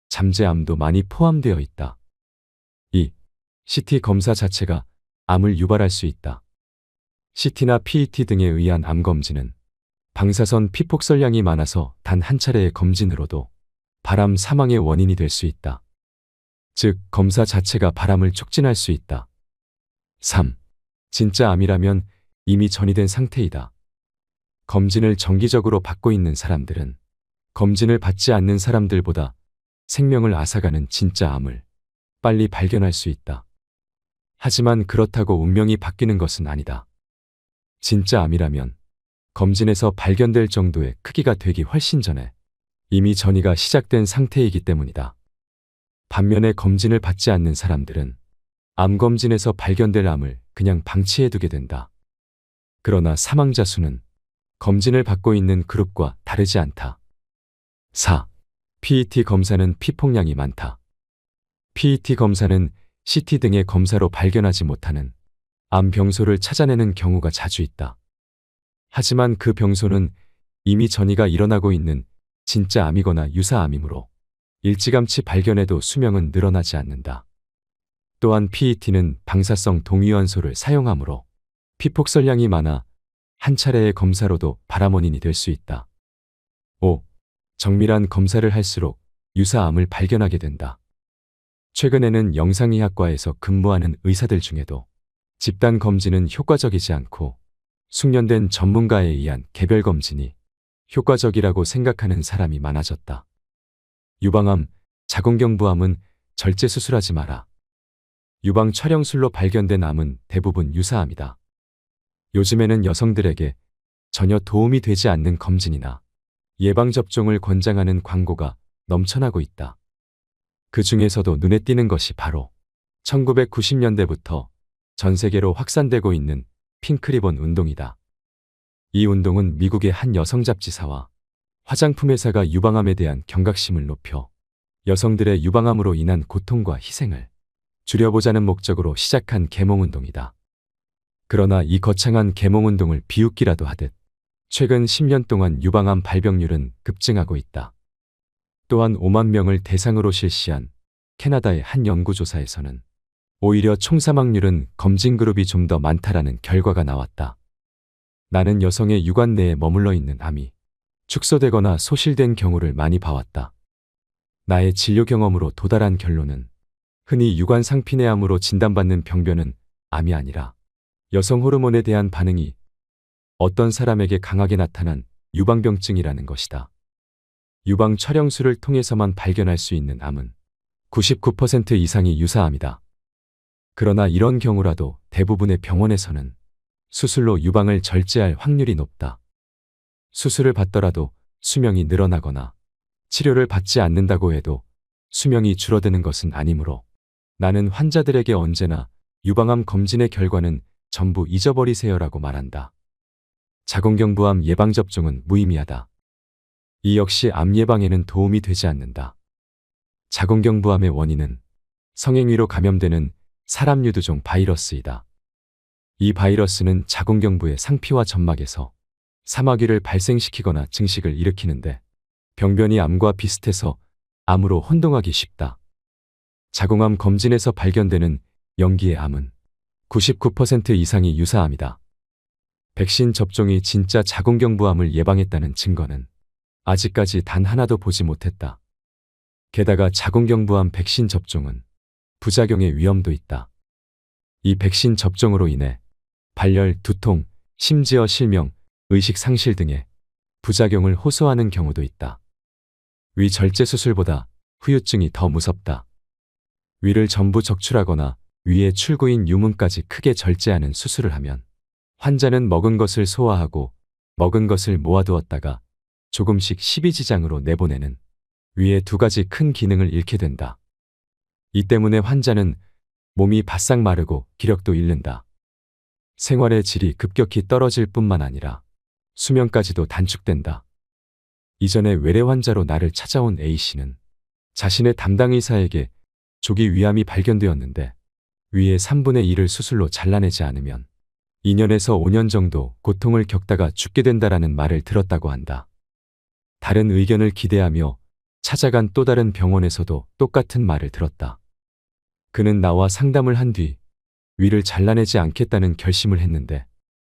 잠재암도 많이 포함되어 있다. 2. CT 검사 자체가 암을 유발할 수 있다. CT나 PET 등에 의한 암검진은 방사선 피폭설량이 많아서 단 한 차례의 검진으로도 바람 사망의 원인이 될 수 있다. 즉, 검사 자체가 바람을 촉진할 수 있다. 3. 진짜 암이라면 이미 전이된 상태이다. 검진을 정기적으로 받고 있는 사람들은 검진을 받지 않는 사람들보다 생명을 앗아가는 진짜 암을 빨리 발견할 수 있다. 하지만 그렇다고 운명이 바뀌는 것은 아니다. 진짜 암이라면 검진에서 발견될 정도의 크기가 되기 훨씬 전에 이미 전이가 시작된 상태이기 때문이다. 반면에 검진을 받지 않는 사람들은 암검진에서 발견될 암을 그냥 방치해두게 된다. 그러나 사망자 수는 검진을 받고 있는 그룹과 다르지 않다. 4. PET 검사는 피폭량이 많다. PET 검사는 CT 등의 검사로 발견하지 못하는 암 병소를 찾아내는 경우가 자주 있다. 하지만 그 병소는 이미 전이가 일어나고 있는 진짜 암이거나 유사암이므로 일찌감치 발견해도 수명은 늘어나지 않는다. 또한 PET는 방사성 동위원소를 사용하므로 피폭설량이 많아 한 차례의 검사로도 발암 원인이 될 수 있다. 5. 정밀한 검사를 할수록 유사암을 발견하게 된다. 최근에는 영상의학과에서 근무하는 의사들 중에도 집단 검진은 효과적이지 않고 숙련된 전문가에 의한 개별 검진이 효과적이라고 생각하는 사람이 많아졌다. 유방암, 자궁경부암은 절제 수술하지 마라. 유방 촬영술로 발견된 암은 대부분 유사합니다. 요즘에는 여성들에게 전혀 도움이 되지 않는 검진이나 예방접종을 권장하는 광고가 넘쳐나고 있다. 그 중에서도 눈에 띄는 것이 바로 1990년대부터 전 세계로 확산되고 있는 핑크리본 운동이다. 이 운동은 미국의 한 여성 잡지사와 화장품 회사가 유방암에 대한 경각심을 높여 여성들의 유방암으로 인한 고통과 희생을 줄여보자는 목적으로 시작한 계몽운동이다. 그러나 이 거창한 계몽운동을 비웃기라도 하듯 최근 10년 동안 유방암 발병률은 급증하고 있다. 또한 5만 명을 대상으로 실시한 캐나다의 한 연구조사에서는 오히려 총사망률은 검진 그룹이 좀 더 많다라는 결과가 나왔다. 나는 여성의 유관 내에 머물러 있는 암이 축소되거나 소실된 경우를 많이 봐왔다. 나의 진료 경험으로 도달한 결론은 흔히 유관 상피내암으로 진단받는 병변은 암이 아니라 여성 호르몬에 대한 반응이 어떤 사람에게 강하게 나타난 유방병증이라는 것이다. 유방 촬영술을 통해서만 발견할 수 있는 암은 99% 이상이 유사암이다. 그러나 이런 경우라도 대부분의 병원에서는 수술로 유방을 절제할 확률이 높다. 수술을 받더라도 수명이 늘어나거나 치료를 받지 않는다고 해도 수명이 줄어드는 것은 아니므로 나는 환자들에게 언제나 유방암 검진의 결과는 전부 잊어버리세요라고 말한다. 자궁경부암 예방접종은 무의미하다. 이 역시 암 예방에는 도움이 되지 않는다. 자궁경부암의 원인은 성행위로 감염되는 사람 유두종 바이러스이다. 이 바이러스는 자궁경부의 상피와 점막에서 사마귀를 발생시키거나 증식을 일으키는데 병변이 암과 비슷해서 암으로 혼동하기 쉽다. 자궁암 검진에서 발견되는 영기의 암은 99% 이상이 유사암이다. 백신 접종이 진짜 자궁경부암을 예방했다는 증거는 아직까지 단 하나도 보지 못했다. 게다가 자궁경부암 백신 접종은 부작용의 위험도 있다. 이 백신 접종으로 인해 발열, 두통, 심지어 실명, 의식 상실 등의 부작용을 호소하는 경우도 있다. 위 절제 수술보다 후유증이 더 무섭다. 위를 전부 적출하거나 위에 출구인 유문까지 크게 절제하는 수술을 하면 환자는 먹은 것을 소화하고 먹은 것을 모아두었다가 조금씩 십이지장으로 내보내는 위의 두 가지 큰 기능을 잃게 된다. 이 때문에 환자는 몸이 바싹 마르고 기력도 잃는다. 생활의 질이 급격히 떨어질 뿐만 아니라 수명까지도 단축된다. 이전에 외래 환자로 나를 찾아온 A씨는 자신의 담당 의사에게 조기 위암이 발견되었는데 위의 3분의 1을 수술로 잘라내지 않으면 2년에서 5년 정도 고통을 겪다가 죽게 된다라는 말을 들었다고 한다. 다른 의견을 기대하며 찾아간 또 다른 병원에서도 똑같은 말을 들었다. 그는 나와 상담을 한 뒤 위를 잘라내지 않겠다는 결심을 했는데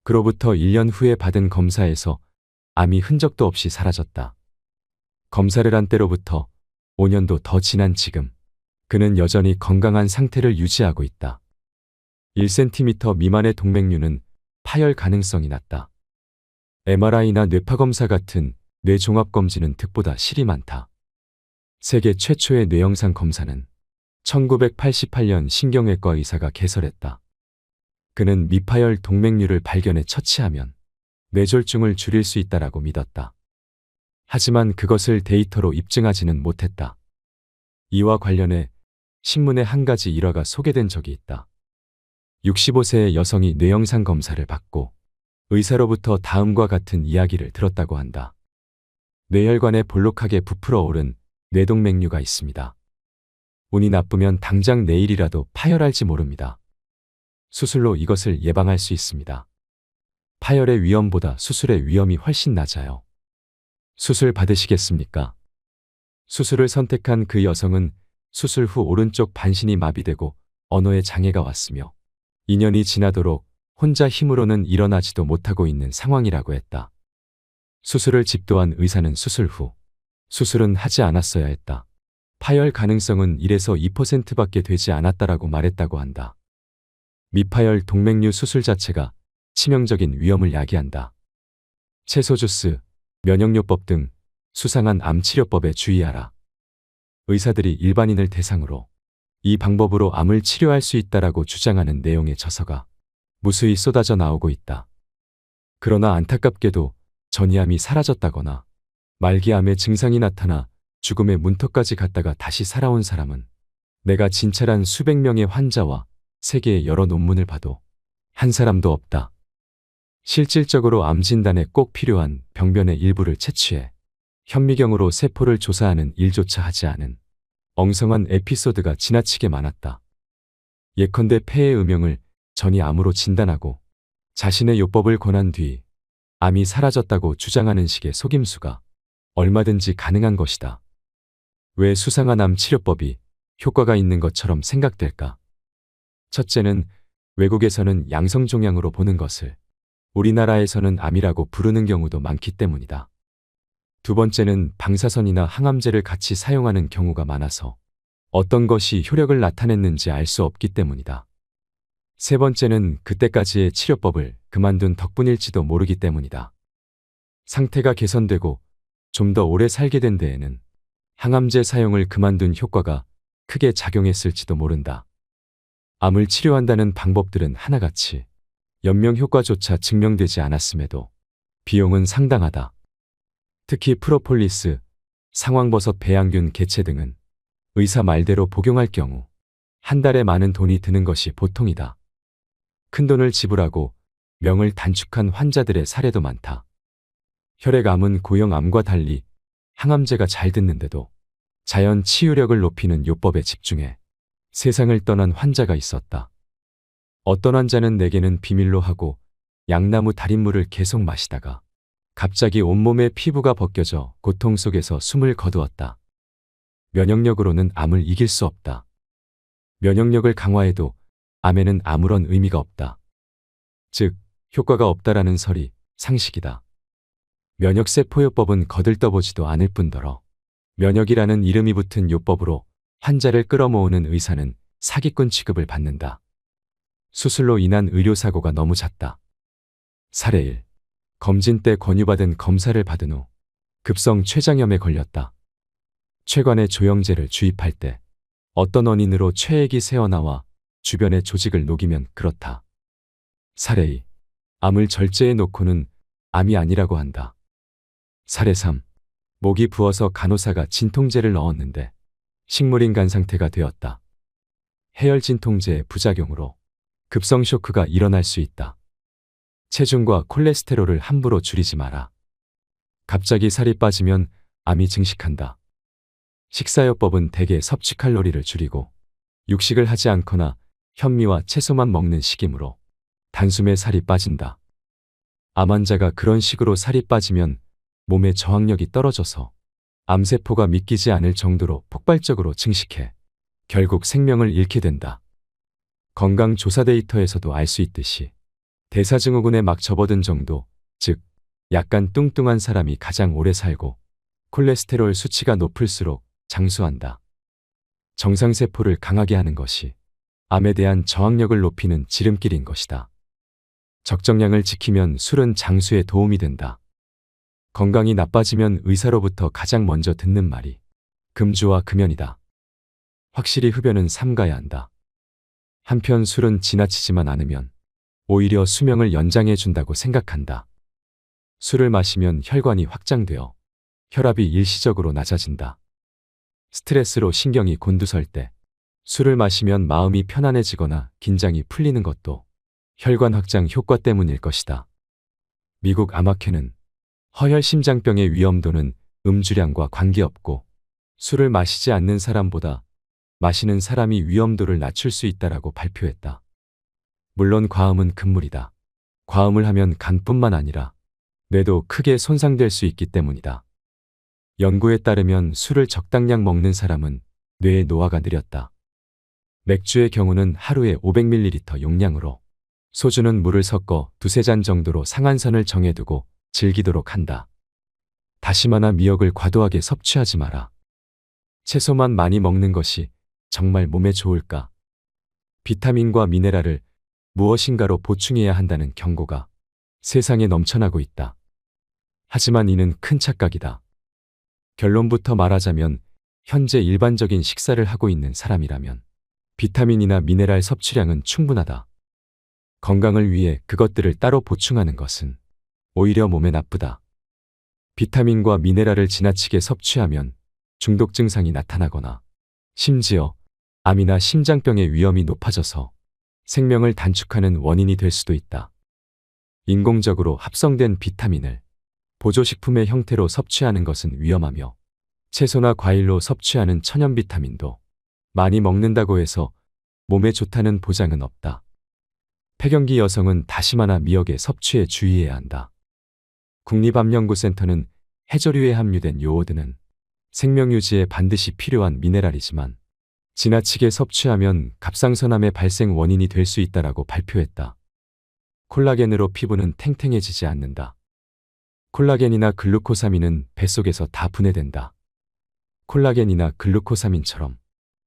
그로부터 1년 후에 받은 검사에서 암이 흔적도 없이 사라졌다. 검사를 한 때로부터 5년도 더 지난 지금 그는 여전히 건강한 상태를 유지하고 있다. 1cm 미만의 동맥류는 파열 가능성이 낮다. MRI나 뇌파검사 같은 뇌종합검진은 득보다 실이 많다. 세계 최초의 뇌영상 검사는 1988년 신경외과 의사가 개설했다. 그는 미파열 동맥류를 발견해 처치하면 뇌졸중을 줄일 수 있다라고 믿었다. 하지만 그것을 데이터로 입증하지는 못했다. 이와 관련해 신문에 한 가지 일화가 소개된 적이 있다. 65세의 여성이 뇌영상 검사를 받고 의사로부터 다음과 같은 이야기를 들었다고 한다. 뇌혈관에 볼록하게 부풀어 오른 뇌동맥류가 있습니다. 운이 나쁘면 당장 내일이라도 파열할지 모릅니다. 수술로 이것을 예방할 수 있습니다. 파열의 위험보다 수술의 위험이 훨씬 낮아요. 수술 받으시겠습니까? 수술을 선택한 그 여성은 수술 후 오른쪽 반신이 마비되고 언어에 장애가 왔으며 2년이 지나도록 혼자 힘으로는 일어나지도 못하고 있는 상황이라고 했다. 수술을 집도한 의사는 수술 후 수술은 하지 않았어야 했다. 파열 가능성은 1에서 2%밖에 되지 않았다라고 말했다고 한다. 미파열 동맥류 수술 자체가 치명적인 위험을 야기한다. 채소 주스, 면역요법 등 수상한 암 치료법에 주의하라. 의사들이 일반인을 대상으로 이 방법으로 암을 치료할 수 있다라고 주장하는 내용의 저서가 무수히 쏟아져 나오고 있다. 그러나 안타깝게도 전이암이 사라졌다거나 말기암의 증상이 나타나 죽음의 문턱까지 갔다가 다시 살아온 사람은 내가 진찰한 수백 명의 환자와 세계의 여러 논문을 봐도 한 사람도 없다. 실질적으로 암 진단에 꼭 필요한 병변의 일부를 채취해 현미경으로 세포를 조사하는 일조차 하지 않은 엉성한 에피소드가 지나치게 많았다. 예컨대 폐의 음영을 전이암으로 진단하고 자신의 요법을 권한 뒤 암이 사라졌다고 주장하는 식의 속임수가 얼마든지 가능한 것이다. 왜 수상한 암 치료법이 효과가 있는 것처럼 생각될까? 첫째는 외국에서는 양성종양으로 보는 것을 우리나라에서는 암이라고 부르는 경우도 많기 때문이다. 두 번째는 방사선이나 항암제를 같이 사용하는 경우가 많아서 어떤 것이 효력을 나타냈는지 알 수 없기 때문이다. 세 번째는 그때까지의 치료법을 그만둔 덕분일지도 모르기 때문이다. 상태가 개선되고 좀 더 오래 살게 된 데에는 항암제 사용을 그만둔 효과가 크게 작용했을지도 모른다. 암을 치료한다는 방법들은 하나같이 연명 효과조차 증명되지 않았음에도 비용은 상당하다. 특히 프로폴리스, 상황버섯 배양균 개체 등은 의사 말대로 복용할 경우 한 달에 많은 돈이 드는 것이 보통이다. 큰돈을 지불하고 명을 단축한 환자들의 사례도 많다. 혈액암은 고형암과 달리 항암제가 잘 듣는데도 자연 치유력을 높이는 요법에 집중해 세상을 떠난 환자가 있었다. 어떤 환자는 내게는 비밀로 하고 양나무 달인물을 계속 마시다가 갑자기 온몸의 피부가 벗겨져 고통 속에서 숨을 거두었다. 면역력으로는 암을 이길 수 없다. 면역력을 강화해도 암에는 아무런 의미가 없다. 즉, 효과가 없다라는 설이 상식이다. 면역세포요법은 거들떠보지도 않을 뿐더러 면역이라는 이름이 붙은 요법으로 환자를 끌어모으는 의사는 사기꾼 취급을 받는다. 수술로 인한 의료사고가 너무 잦다. 사례 1. 검진 때 권유받은 검사를 받은 후 급성 췌장염에 걸렸다. 췌관에 조영제를 주입할 때 어떤 원인으로 췌액이 새어나와 주변의 조직을 녹이면 그렇다. 사례 2. 암을 절제해 놓고는 암이 아니라고 한다. 사례 3. 목이 부어서 간호사가 진통제를 넣었는데 식물인간 상태가 되었다. 해열 진통제의 부작용으로 급성 쇼크가 일어날 수 있다. 체중과 콜레스테롤을 함부로 줄이지 마라. 갑자기 살이 빠지면 암이 증식한다. 식사요법은 대개 섭취 칼로리를 줄이고 육식을 하지 않거나 현미와 채소만 먹는 식이므로 단숨에 살이 빠진다. 암 환자가 그런 식으로 살이 빠지면 몸의 저항력이 떨어져서 암세포가 믿기지 않을 정도로 폭발적으로 증식해 결국 생명을 잃게 된다. 건강조사 데이터에서도 알 수 있듯이 대사증후군에 막 접어든 정도, 즉 약간 뚱뚱한 사람이 가장 오래 살고 콜레스테롤 수치가 높을수록 장수한다. 정상세포를 강하게 하는 것이 암에 대한 저항력을 높이는 지름길인 것이다. 적정량을 지키면 술은 장수에 도움이 된다. 건강이 나빠지면 의사로부터 가장 먼저 듣는 말이 금주와 금연이다. 확실히 흡연은 삼가야 한다. 한편 술은 지나치지만 않으면 오히려 수명을 연장해 준다고 생각한다. 술을 마시면 혈관이 확장되어 혈압이 일시적으로 낮아진다. 스트레스로 신경이 곤두설 때 술을 마시면 마음이 편안해지거나 긴장이 풀리는 것도 혈관 확장 효과 때문일 것이다. 미국 암학회는 허혈심장병의 위험도는 음주량과 관계없고 술을 마시지 않는 사람보다 마시는 사람이 위험도를 낮출 수 있다라고 발표했다. 물론 과음은 금물이다. 과음을 하면 간뿐만 아니라 뇌도 크게 손상될 수 있기 때문이다. 연구에 따르면 술을 적당량 먹는 사람은 뇌의 노화가 느렸다. 맥주의 경우는 하루에 500ml 용량으로, 소주는 물을 섞어 두세 잔 정도로 상한선을 정해두고 즐기도록 한다. 다시마나 미역을 과도하게 섭취하지 마라. 채소만 많이 먹는 것이 정말 몸에 좋을까? 비타민과 미네랄을 무엇인가로 보충해야 한다는 경고가 세상에 넘쳐나고 있다. 하지만 이는 큰 착각이다. 결론부터 말하자면 현재 일반적인 식사를 하고 있는 사람이라면 비타민이나 미네랄 섭취량은 충분하다. 건강을 위해 그것들을 따로 보충하는 것은 오히려 몸에 나쁘다. 비타민과 미네랄을 지나치게 섭취하면 중독 증상이 나타나거나 심지어 암이나 심장병의 위험이 높아져서 생명을 단축하는 원인이 될 수도 있다. 인공적으로 합성된 비타민을 보조식품의 형태로 섭취하는 것은 위험하며 채소나 과일로 섭취하는 천연 비타민도 많이 먹는다고 해서 몸에 좋다는 보장은 없다. 폐경기 여성은 다시마나 미역의 섭취에 주의해야 한다. 국립암연구센터는 해조류에 함유된 요오드는 생명 유지에 반드시 필요한 미네랄이지만 지나치게 섭취하면 갑상선암의 발생 원인이 될 수 있다라고 발표했다. 콜라겐으로 피부는 탱탱해지지 않는다. 콜라겐이나 글루코사민은 뱃속에서 다 분해된다. 콜라겐이나 글루코사민처럼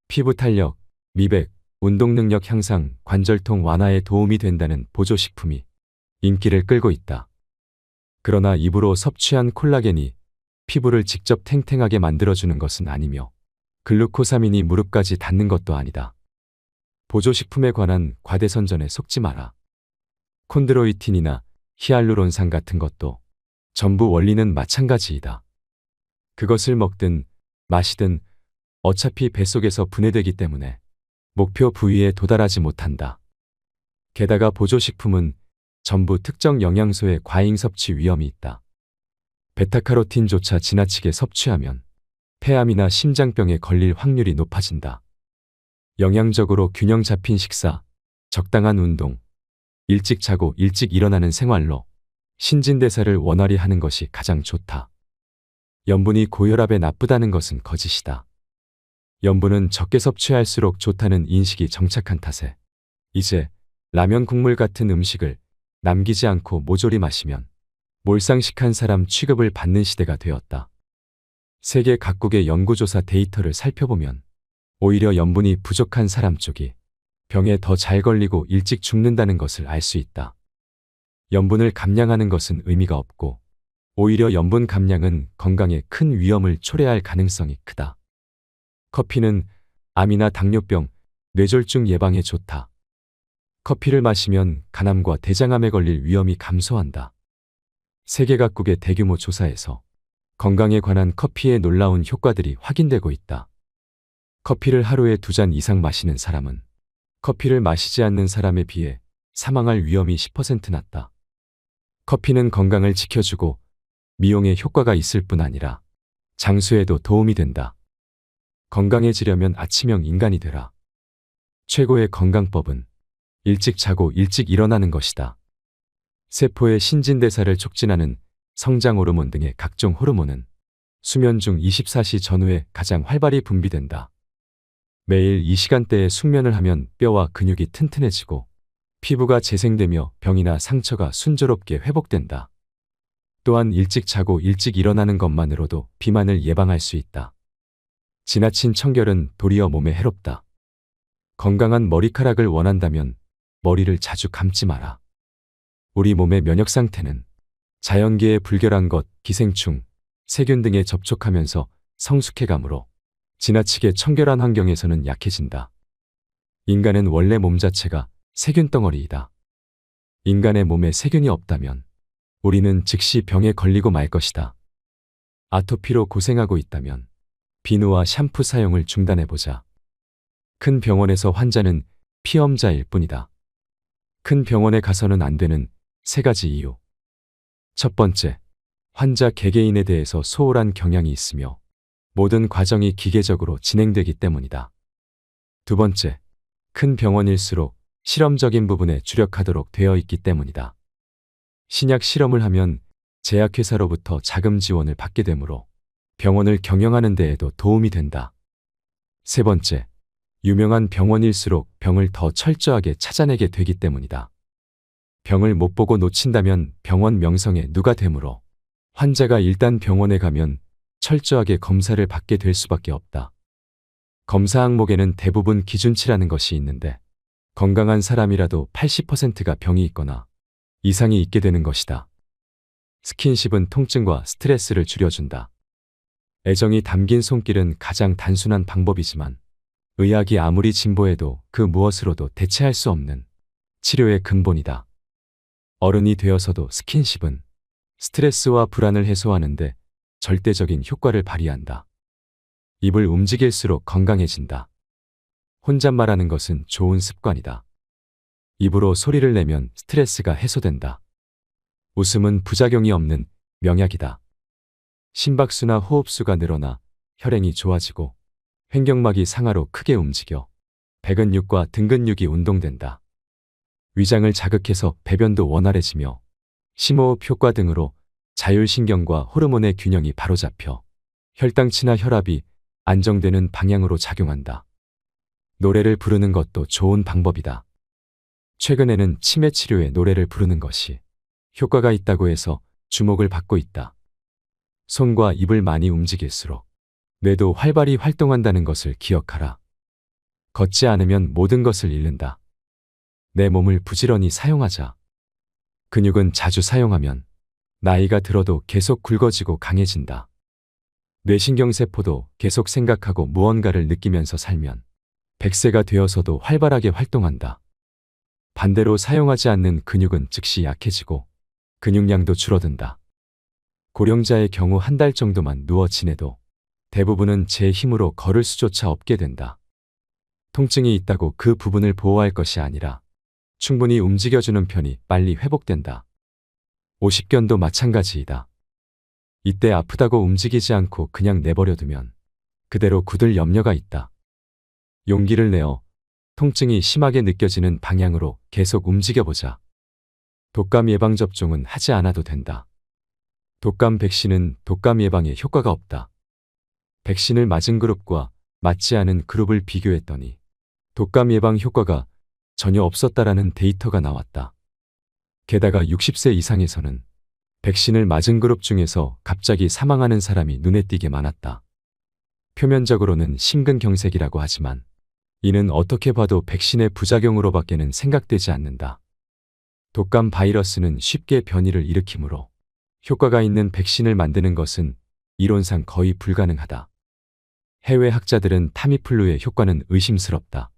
피부 탄력, 미백, 운동 능력 향상, 관절통 완화에 도움이 된다는 보조식품이 인기를 끌고 있다. 그러나 입으로 섭취한 콜라겐이 피부를 직접 탱탱하게 만들어주는 것은 아니며 글루코사민이 무릎까지 닿는 것도 아니다. 보조식품에 관한 과대선전에 속지 마라. 콘드로이틴이나 히알루론산 같은 것도 전부 원리는 마찬가지이다. 그것을 먹든 마시든 어차피 뱃속에서 분해되기 때문에 목표 부위에 도달하지 못한다. 게다가 보조식품은 전부 특정 영양소의 과잉 섭취 위험이 있다. 베타카로틴조차 지나치게 섭취하면 폐암이나 심장병에 걸릴 확률이 높아진다. 영양적으로 균형 잡힌 식사, 적당한 운동, 일찍 자고 일찍 일어나는 생활로 신진대사를 원활히 하는 것이 가장 좋다. 염분이 고혈압에 나쁘다는 것은 거짓이다. 염분은 적게 섭취할수록 좋다는 인식이 정착한 탓에 이제 라면 국물 같은 음식을 남기지 않고 모조리 마시면 몰상식한 사람 취급을 받는 시대가 되었다. 세계 각국의 연구조사 데이터를 살펴보면 오히려 염분이 부족한 사람 쪽이 병에 더 잘 걸리고 일찍 죽는다는 것을 알 수 있다. 염분을 감량하는 것은 의미가 없고 오히려 염분 감량은 건강에 큰 위험을 초래할 가능성이 크다. 커피는 암이나 당뇨병, 뇌졸중 예방에 좋다. 커피를 마시면 간암과 대장암에 걸릴 위험이 감소한다. 세계 각국의 대규모 조사에서 건강에 관한 커피의 놀라운 효과들이 확인되고 있다. 커피를 하루에 2잔 이상 마시는 사람은 커피를 마시지 않는 사람에 비해 사망할 위험이 10% 낮다. 커피는 건강을 지켜주고 미용에 효과가 있을 뿐 아니라 장수에도 도움이 된다. 건강해지려면 아침형 인간이 되라. 최고의 건강법은 일찍 자고 일찍 일어나는 것이다. 세포의 신진대사를 촉진하는 성장 호르몬 등의 각종 호르몬은 수면 중 24시 전후에 가장 활발히 분비된다. 매일 이 시간대에 숙면을 하면 뼈와 근육이 튼튼해지고 피부가 재생되며 병이나 상처가 순조롭게 회복된다. 또한 일찍 자고 일찍 일어나는 것만으로도 비만을 예방할 수 있다. 지나친 청결은 도리어 몸에 해롭다. 건강한 머리카락을 원한다면 머리를 자주 감지 마라. 우리 몸의 면역 상태는 자연계의 불결한 것, 기생충, 세균 등에 접촉하면서 성숙해가므로 지나치게 청결한 환경에서는 약해진다. 인간은 원래 몸 자체가 세균 덩어리이다. 인간의 몸에 세균이 없다면 우리는 즉시 병에 걸리고 말 것이다. 아토피로 고생하고 있다면 비누와 샴푸 사용을 중단해보자. 큰 병원에서 환자는 피험자일 뿐이다. 큰 병원에 가서는 안 되는 3가지 이유. 첫 번째, 환자 개개인에 대해서 소홀한 경향이 있으며 모든 과정이 기계적으로 진행되기 때문이다. 두 번째, 큰 병원일수록 실험적인 부분에 주력하도록 되어 있기 때문이다. 신약 실험을 하면 제약회사로부터 자금 지원을 받게 되므로 병원을 경영하는 데에도 도움이 된다. 세 번째, 유명한 병원일수록 병을 더 철저하게 찾아내게 되기 때문이다. 병을 못 보고 놓친다면 병원 명성에 누가 되므로 환자가 일단 병원에 가면 철저하게 검사를 받게 될 수밖에 없다. 검사 항목에는 대부분 기준치라는 것이 있는데 건강한 사람이라도 80%가 병이 있거나 이상이 있게 되는 것이다. 스킨십은 통증과 스트레스를 줄여준다. 애정이 담긴 손길은 가장 단순한 방법이지만 의학이 아무리 진보해도 그 무엇으로도 대체할 수 없는 치료의 근본이다. 어른이 되어서도 스킨십은 스트레스와 불안을 해소하는데 절대적인 효과를 발휘한다. 입을 움직일수록 건강해진다. 혼잣말하는 것은 좋은 습관이다. 입으로 소리를 내면 스트레스가 해소된다. 웃음은 부작용이 없는 명약이다. 심박수나 호흡수가 늘어나 혈행이 좋아지고 횡격막이 상하로 크게 움직여 배근육과 등근육이 운동된다. 위장을 자극해서 배변도 원활해지며 심호흡 효과 등으로 자율신경과 호르몬의 균형이 바로잡혀 혈당치나 혈압이 안정되는 방향으로 작용한다. 노래를 부르는 것도 좋은 방법이다. 최근에는 치매 치료에 노래를 부르는 것이 효과가 있다고 해서 주목을 받고 있다. 손과 입을 많이 움직일수록 뇌도 활발히 활동한다는 것을 기억하라. 걷지 않으면 모든 것을 잃는다. 내 몸을 부지런히 사용하자. 근육은 자주 사용하면 나이가 들어도 계속 굵어지고 강해진다. 뇌신경세포도 계속 생각하고 무언가를 느끼면서 살면 100세가 되어서도 활발하게 활동한다. 반대로 사용하지 않는 근육은 즉시 약해지고 근육량도 줄어든다. 고령자의 경우 한 달 정도만 누워 지내도 대부분은 제 힘으로 걸을 수조차 없게 된다. 통증이 있다고 그 부분을 보호할 것이 아니라 충분히 움직여주는 편이 빨리 회복된다. 오십견도 마찬가지이다. 이때 아프다고 움직이지 않고 그냥 내버려두면 그대로 굳을 염려가 있다. 용기를 내어 통증이 심하게 느껴지는 방향으로 계속 움직여보자. 독감 예방접종은 하지 않아도 된다. 독감 백신은 독감 예방에 효과가 없다. 백신을 맞은 그룹과 맞지 않은 그룹을 비교했더니 독감 예방 효과가 전혀 없었다라는 데이터가 나왔다. 게다가 60세 이상에서는 백신을 맞은 그룹 중에서 갑자기 사망하는 사람이 눈에 띄게 많았다. 표면적으로는 심근경색이라고 하지만 이는 어떻게 봐도 백신의 부작용으로밖에는 생각되지 않는다. 독감 바이러스는 쉽게 변이를 일으키므로 효과가 있는 백신을 만드는 것은 이론상 거의 불가능하다. 해외 학자들은 타미플루의 효과는 의심스럽다.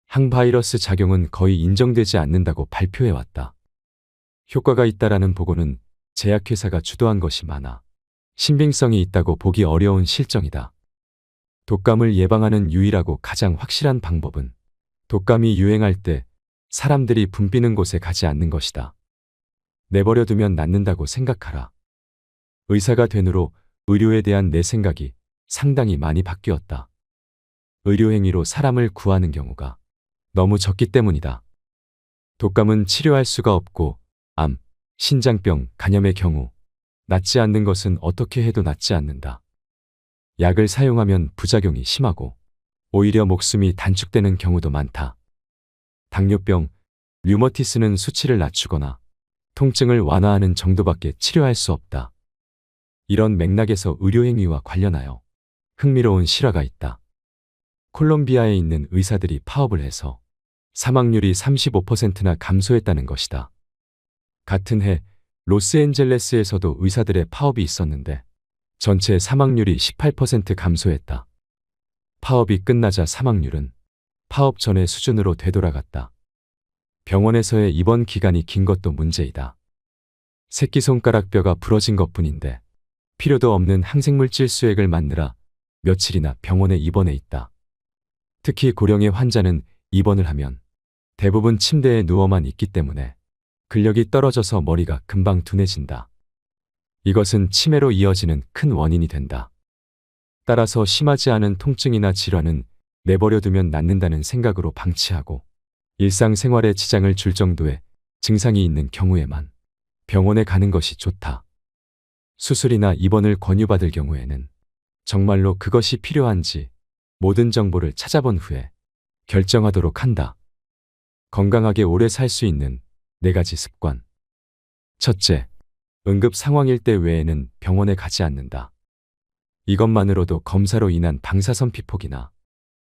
항바이러스 작용은 거의 인정되지 않는다고 발표해왔다. 효과가 있다라는 보고는 제약회사가 주도한 것이 많아 신빙성이 있다고 보기 어려운 실정이다. 독감을 예방하는 유일하고 가장 확실한 방법은 독감이 유행할 때 사람들이 붐비는 곳에 가지 않는 것이다. 내버려두면 낫는다고 생각하라. 의사가 된 후로 의료에 대한 내 생각이 상당히 많이 바뀌었다. 의료행위로 사람을 구하는 경우가 너무 적기 때문이다. 독감은 치료할 수가 없고 암, 신장병, 간염의 경우 낫지 않는 것은 어떻게 해도 낫지 않는다. 약을 사용하면 부작용이 심하고 오히려 목숨이 단축되는 경우도 많다. 당뇨병, 류머티스는 수치를 낮추거나 통증을 완화하는 정도밖에 치료할 수 없다. 이런 맥락에서 의료행위와 관련하여 흥미로운 실화가 있다. 콜롬비아에 있는 의사들이 파업을 해서 사망률이 35%나 감소했다는 것이다. 같은 해 로스앤젤레스에서도 의사들의 파업이 있었는데 전체 사망률이 18% 감소했다. 파업이 끝나자 사망률은 파업 전의 수준으로 되돌아갔다. 병원에서의 입원 기간이 긴 것도 문제이다. 새끼손가락 뼈가 부러진 것뿐인데 필요도 없는 항생물질 수액을 맞느라 며칠이나 병원에 입원해 있다. 특히 고령의 환자는 입원을 하면 대부분 침대에 누워만 있기 때문에 근력이 떨어져서 머리가 금방 둔해진다. 이것은 치매로 이어지는 큰 원인이 된다. 따라서 심하지 않은 통증이나 질환은 내버려두면 낫는다는 생각으로 방치하고 일상생활에 지장을 줄 정도의 증상이 있는 경우에만 병원에 가는 것이 좋다. 수술이나 입원을 권유받을 경우에는 정말로 그것이 필요한지 모든 정보를 찾아본 후에 결정하도록 한다. 건강하게 오래 살 수 있는 4가지 습관. 첫째, 응급 상황일 때 외에는 병원에 가지 않는다. 이것만으로도 검사로 인한 방사선 피폭이나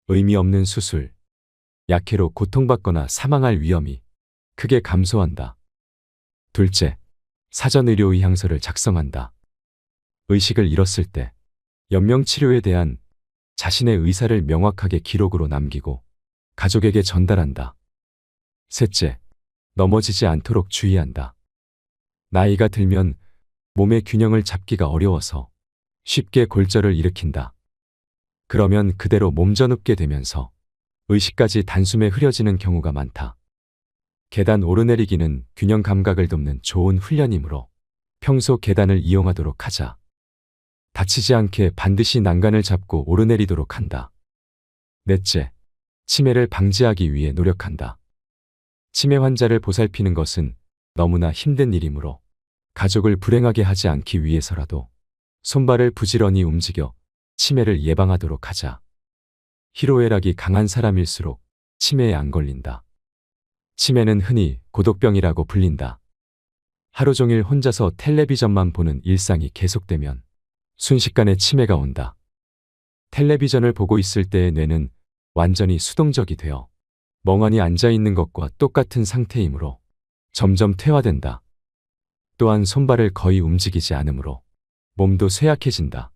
의미 없는 수술, 약해로 고통받거나 사망할 위험이 크게 감소한다. 둘째, 사전의료 의향서를 작성한다. 의식을 잃었을 때 연명치료에 대한 자신의 의사를 명확하게 기록으로 남기고 가족에게 전달한다. 셋째, 넘어지지 않도록 주의한다. 나이가 들면 몸의 균형을 잡기가 어려워서 쉽게 골절을 일으킨다. 그러면 그대로 몸져눕게 되면서 의식까지 단숨에 흐려지는 경우가 많다. 계단 오르내리기는 균형 감각을 돕는 좋은 훈련이므로 평소 계단을 이용하도록 하자. 다치지 않게 반드시 난간을 잡고 오르내리도록 한다. 넷째, 치매를 방지하기 위해 노력한다. 치매 환자를 보살피는 것은 너무나 힘든 일이므로 가족을 불행하게 하지 않기 위해서라도 손발을 부지런히 움직여 치매를 예방하도록 하자. 희로애락이 강한 사람일수록 치매에 안 걸린다. 치매는 흔히 고독병이라고 불린다. 하루 종일 혼자서 텔레비전만 보는 일상이 계속되면 순식간에 치매가 온다. 텔레비전을 보고 있을 때의 뇌는 완전히 수동적이 되어 멍하니 앉아있는 것과 똑같은 상태이므로 점점 퇴화된다. 또한 손발을 거의 움직이지 않으므로 몸도 쇠약해진다.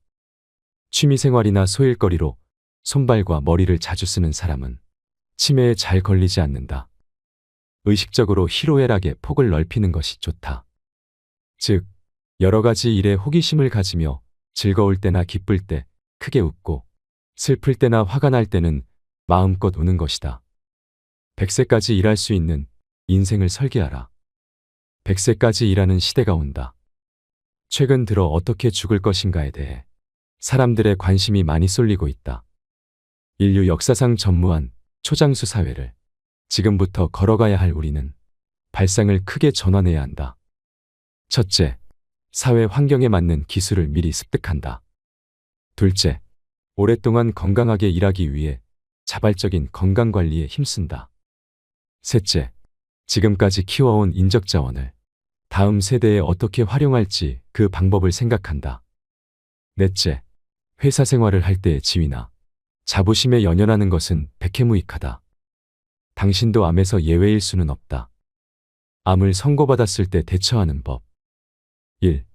취미생활이나 소일거리로 손발과 머리를 자주 쓰는 사람은 치매에 잘 걸리지 않는다. 의식적으로 희로애락의 폭을 넓히는 것이 좋다. 즉, 여러 가지 일에 호기심을 가지며 즐거울 때나 기쁠 때 크게 웃고 슬플 때나 화가 날 때는 마음껏 우는 것이다. 100세까지 일할 수 있는 인생을 설계하라. 100세까지 일하는 시대가 온다. 최근 들어 어떻게 죽을 것인가에 대해 사람들의 관심이 많이 쏠리고 있다. 인류 역사상 전무한 초장수 사회를 지금부터 걸어가야 할 우리는 발상을 크게 전환해야 한다. 첫째, 사회 환경에 맞는 기술을 미리 습득한다. 둘째, 오랫동안 건강하게 일하기 위해 자발적인 건강관리에 힘쓴다. 셋째, 지금까지 키워온 인적자원을 다음 세대에 어떻게 활용할지 그 방법을 생각한다. 넷째, 회사 생활을 할 때의 지위나 자부심에 연연하는 것은 백해무익하다. 당신도 암에서 예외일 수는 없다. 암을 선고받았을 때 대처하는 법. 1.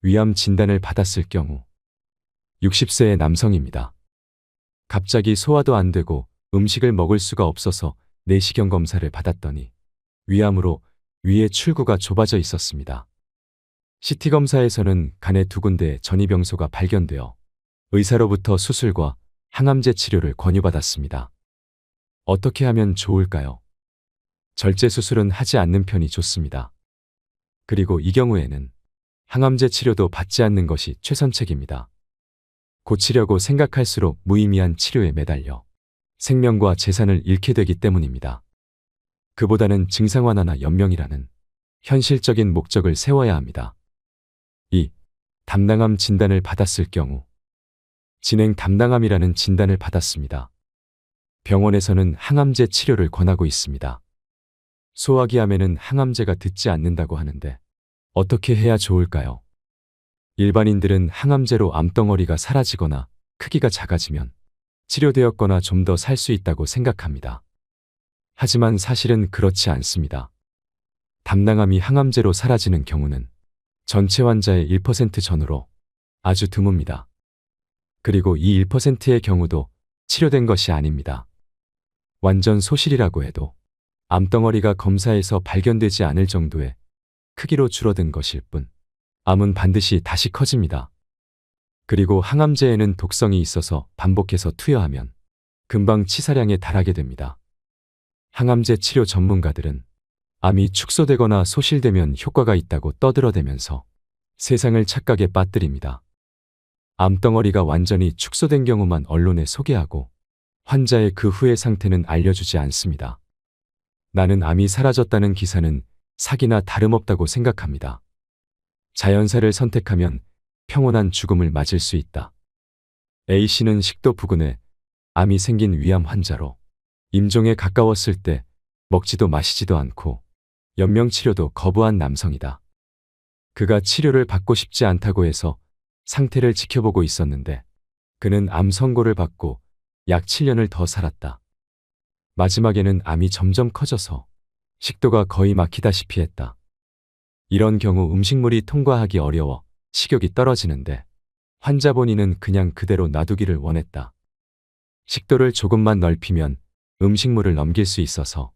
위암 진단을 받았을 경우 60세의 남성입니다. 갑자기 소화도 안 되고 음식을 먹을 수가 없어서 내시경 검사를 받았더니 위암으로 위에 출구가 좁아져 있었습니다. CT 검사에서는 간에 2군데의 전이병소가 발견되어 의사로부터 수술과 항암제 치료를 권유받았습니다. 어떻게 하면 좋을까요? 절제 수술은 하지 않는 편이 좋습니다. 그리고 이 경우에는 항암제 치료도 받지 않는 것이 최선책입니다. 고치려고 생각할수록 무의미한 치료에 매달려 생명과 재산을 잃게 되기 때문입니다. 그보다는 증상 완화나 연명이라는 현실적인 목적을 세워야 합니다. 2. 담낭암 진단을 받았을 경우 진행 담낭암이라는 진단을 받았습니다. 병원에서는 항암제 치료를 권하고 있습니다. 소화기암에는 항암제가 듣지 않는다고 하는데 어떻게 해야 좋을까요? 일반인들은 항암제로 암덩어리가 사라지거나 크기가 작아지면 치료되었거나 좀 더 살 수 있다고 생각합니다. 하지만 사실은 그렇지 않습니다. 담낭암이 항암제로 사라지는 경우는 전체 환자의 1% 전후로 아주 드뭅니다. 그리고 이 1%의 경우도 치료된 것이 아닙니다. 완전 소실이라고 해도 암덩어리가 검사에서 발견되지 않을 정도의 크기로 줄어든 것일 뿐 암은 반드시 다시 커집니다. 그리고 항암제에는 독성이 있어서 반복해서 투여하면 금방 치사량에 달하게 됩니다. 항암제 치료 전문가들은 암이 축소되거나 소실되면 효과가 있다고 떠들어대면서 세상을 착각에 빠뜨립니다. 암덩어리가 완전히 축소된 경우만 언론에 소개하고 환자의 그 후의 상태는 알려주지 않습니다. 나는 암이 사라졌다는 기사는 사기나 다름없다고 생각합니다. 자연사를 선택하면 평온한 죽음을 맞을 수 있다. A씨는 식도 부근에 암이 생긴 위암 환자로 임종에 가까웠을 때 먹지도 마시지도 않고 연명치료도 거부한 남성이다. 그가 치료를 받고 싶지 않다고 해서 상태를 지켜보고 있었는데 그는 암 선고를 받고 약 7년을 더 살았다. 마지막에는 암이 점점 커져서 식도가 거의 막히다시피 했다. 이런 경우 음식물이 통과하기 어려워 식욕이 떨어지는데 환자 본인은 그냥 그대로 놔두기를 원했다. 식도를 조금만 넓히면 음식물을 넘길 수 있어서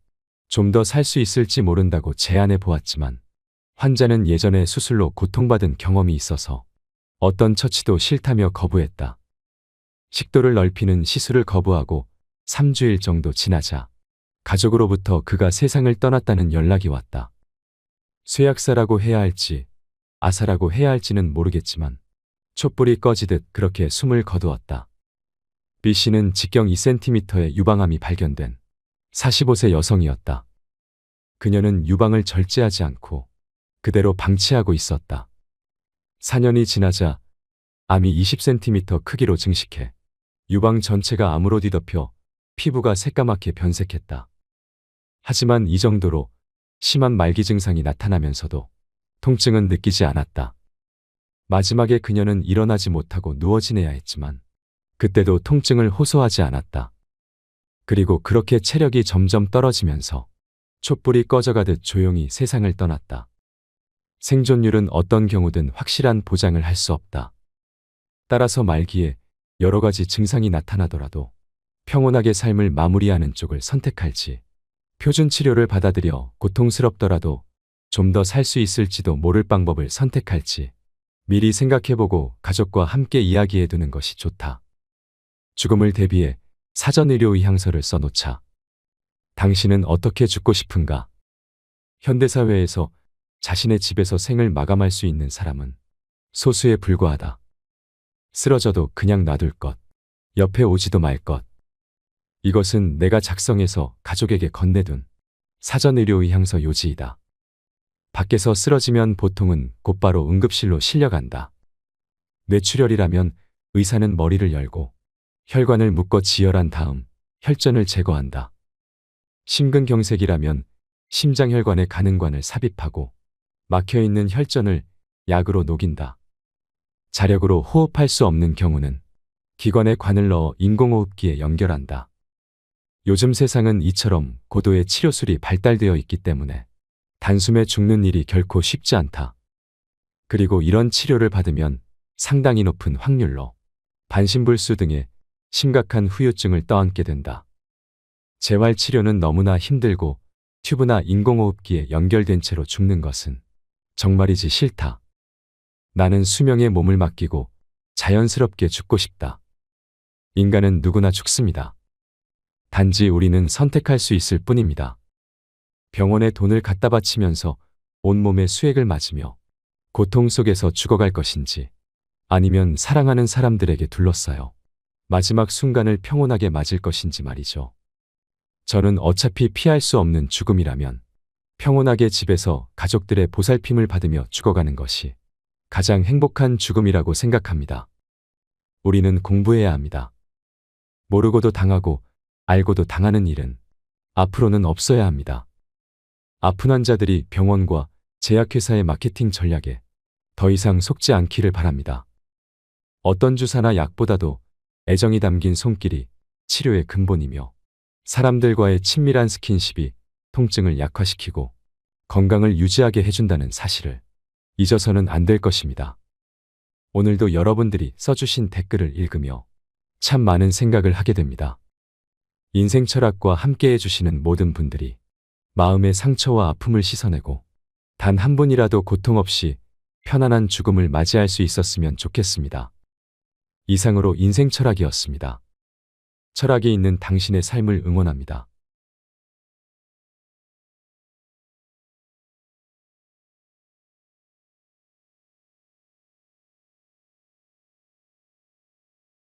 좀 더 살 수 있을지 모른다고 제안해 보았지만 환자는 예전에 수술로 고통받은 경험이 있어서 어떤 처치도 싫다며 거부했다. 식도를 넓히는 시술을 거부하고 3주일 정도 지나자 가족으로부터 그가 세상을 떠났다는 연락이 왔다. 쇠약사라고 해야 할지 아사라고 해야 할지는 모르겠지만 촛불이 꺼지듯 그렇게 숨을 거두었다. B 씨는 직경 2cm의 유방암이 발견된 45세 여성이었다. 그녀는 유방을 절제하지 않고 그대로 방치하고 있었다. 4년이 지나자 암이 20cm 크기로 증식해 유방 전체가 암으로 뒤덮여 피부가 새까맣게 변색했다. 하지만 이 정도로 심한 말기 증상이 나타나면서도 통증은 느끼지 않았다. 마지막에 그녀는 일어나지 못하고 누워 지내야 했지만 그때도 통증을 호소하지 않았다. 그리고 그렇게 체력이 점점 떨어지면서 촛불이 꺼져가듯 조용히 세상을 떠났다. 생존율은 어떤 경우든 확실한 보장을 할 수 없다. 따라서 말기에 여러 가지 증상이 나타나더라도 평온하게 삶을 마무리하는 쪽을 선택할지, 표준 치료를 받아들여 고통스럽더라도 좀 더 살 수 있을지도 모를 방법을 선택할지 미리 생각해보고 가족과 함께 이야기해두는 것이 좋다. 죽음을 대비해 사전의료 의향서를 써놓자. 당신은 어떻게 죽고 싶은가? 현대사회에서 자신의 집에서 생을 마감할 수 있는 사람은 소수에 불과하다. 쓰러져도 그냥 놔둘 것, 옆에 오지도 말 것. 이것은 내가 작성해서 가족에게 건네둔 사전의료 의향서 요지이다. 밖에서 쓰러지면 보통은 곧바로 응급실로 실려간다. 뇌출혈이라면 의사는 머리를 열고 혈관을 묶어 지혈한 다음 혈전을 제거한다. 심근경색이라면 심장혈관의 가능관을 삽입하고 막혀있는 혈전을 약으로 녹인다. 자력으로 호흡할 수 없는 경우는 기관에 관을 넣어 인공호흡기에 연결한다. 요즘 세상은 이처럼 고도의 치료술이 발달되어 있기 때문에 단숨에 죽는 일이 결코 쉽지 않다. 그리고 이런 치료를 받으면 상당히 높은 확률로 반신불수 등의 심각한 후유증을 떠안게 된다. 재활치료는 너무나 힘들고 튜브나 인공호흡기에 연결된 채로 죽는 것은 정말이지 싫다. 나는 수명에 몸을 맡기고 자연스럽게 죽고 싶다. 인간은 누구나 죽습니다. 단지 우리는 선택할 수 있을 뿐입니다. 병원에 돈을 갖다 바치면서 온몸에 수액을 맞으며 고통 속에서 죽어갈 것인지 아니면 사랑하는 사람들에게 둘러싸여 마지막 순간을 평온하게 맞을 것인지 말이죠. 저는 어차피 피할 수 없는 죽음이라면 평온하게 집에서 가족들의 보살핌을 받으며 죽어가는 것이 가장 행복한 죽음이라고 생각합니다. 우리는 공부해야 합니다. 모르고도 당하고 알고도 당하는 일은 앞으로는 없어야 합니다. 아픈 환자들이 병원과 제약회사의 마케팅 전략에 더 이상 속지 않기를 바랍니다. 어떤 주사나 약보다도 애정이 담긴 손길이 치료의 근본이며 사람들과의 친밀한 스킨십이 통증을 약화시키고 건강을 유지하게 해준다는 사실을 잊어서는 안 될 것입니다. 오늘도 여러분들이 써주신 댓글을 읽으며 참 많은 생각을 하게 됩니다. 인생 철학과 함께 해주시는 모든 분들이 마음의 상처와 아픔을 씻어내고 단 한 분이라도 고통 없이 편안한 죽음을 맞이할 수 있었으면 좋겠습니다. 이상으로 인생 철학이었습니다. 철학이 있는 당신의 삶을 응원합니다.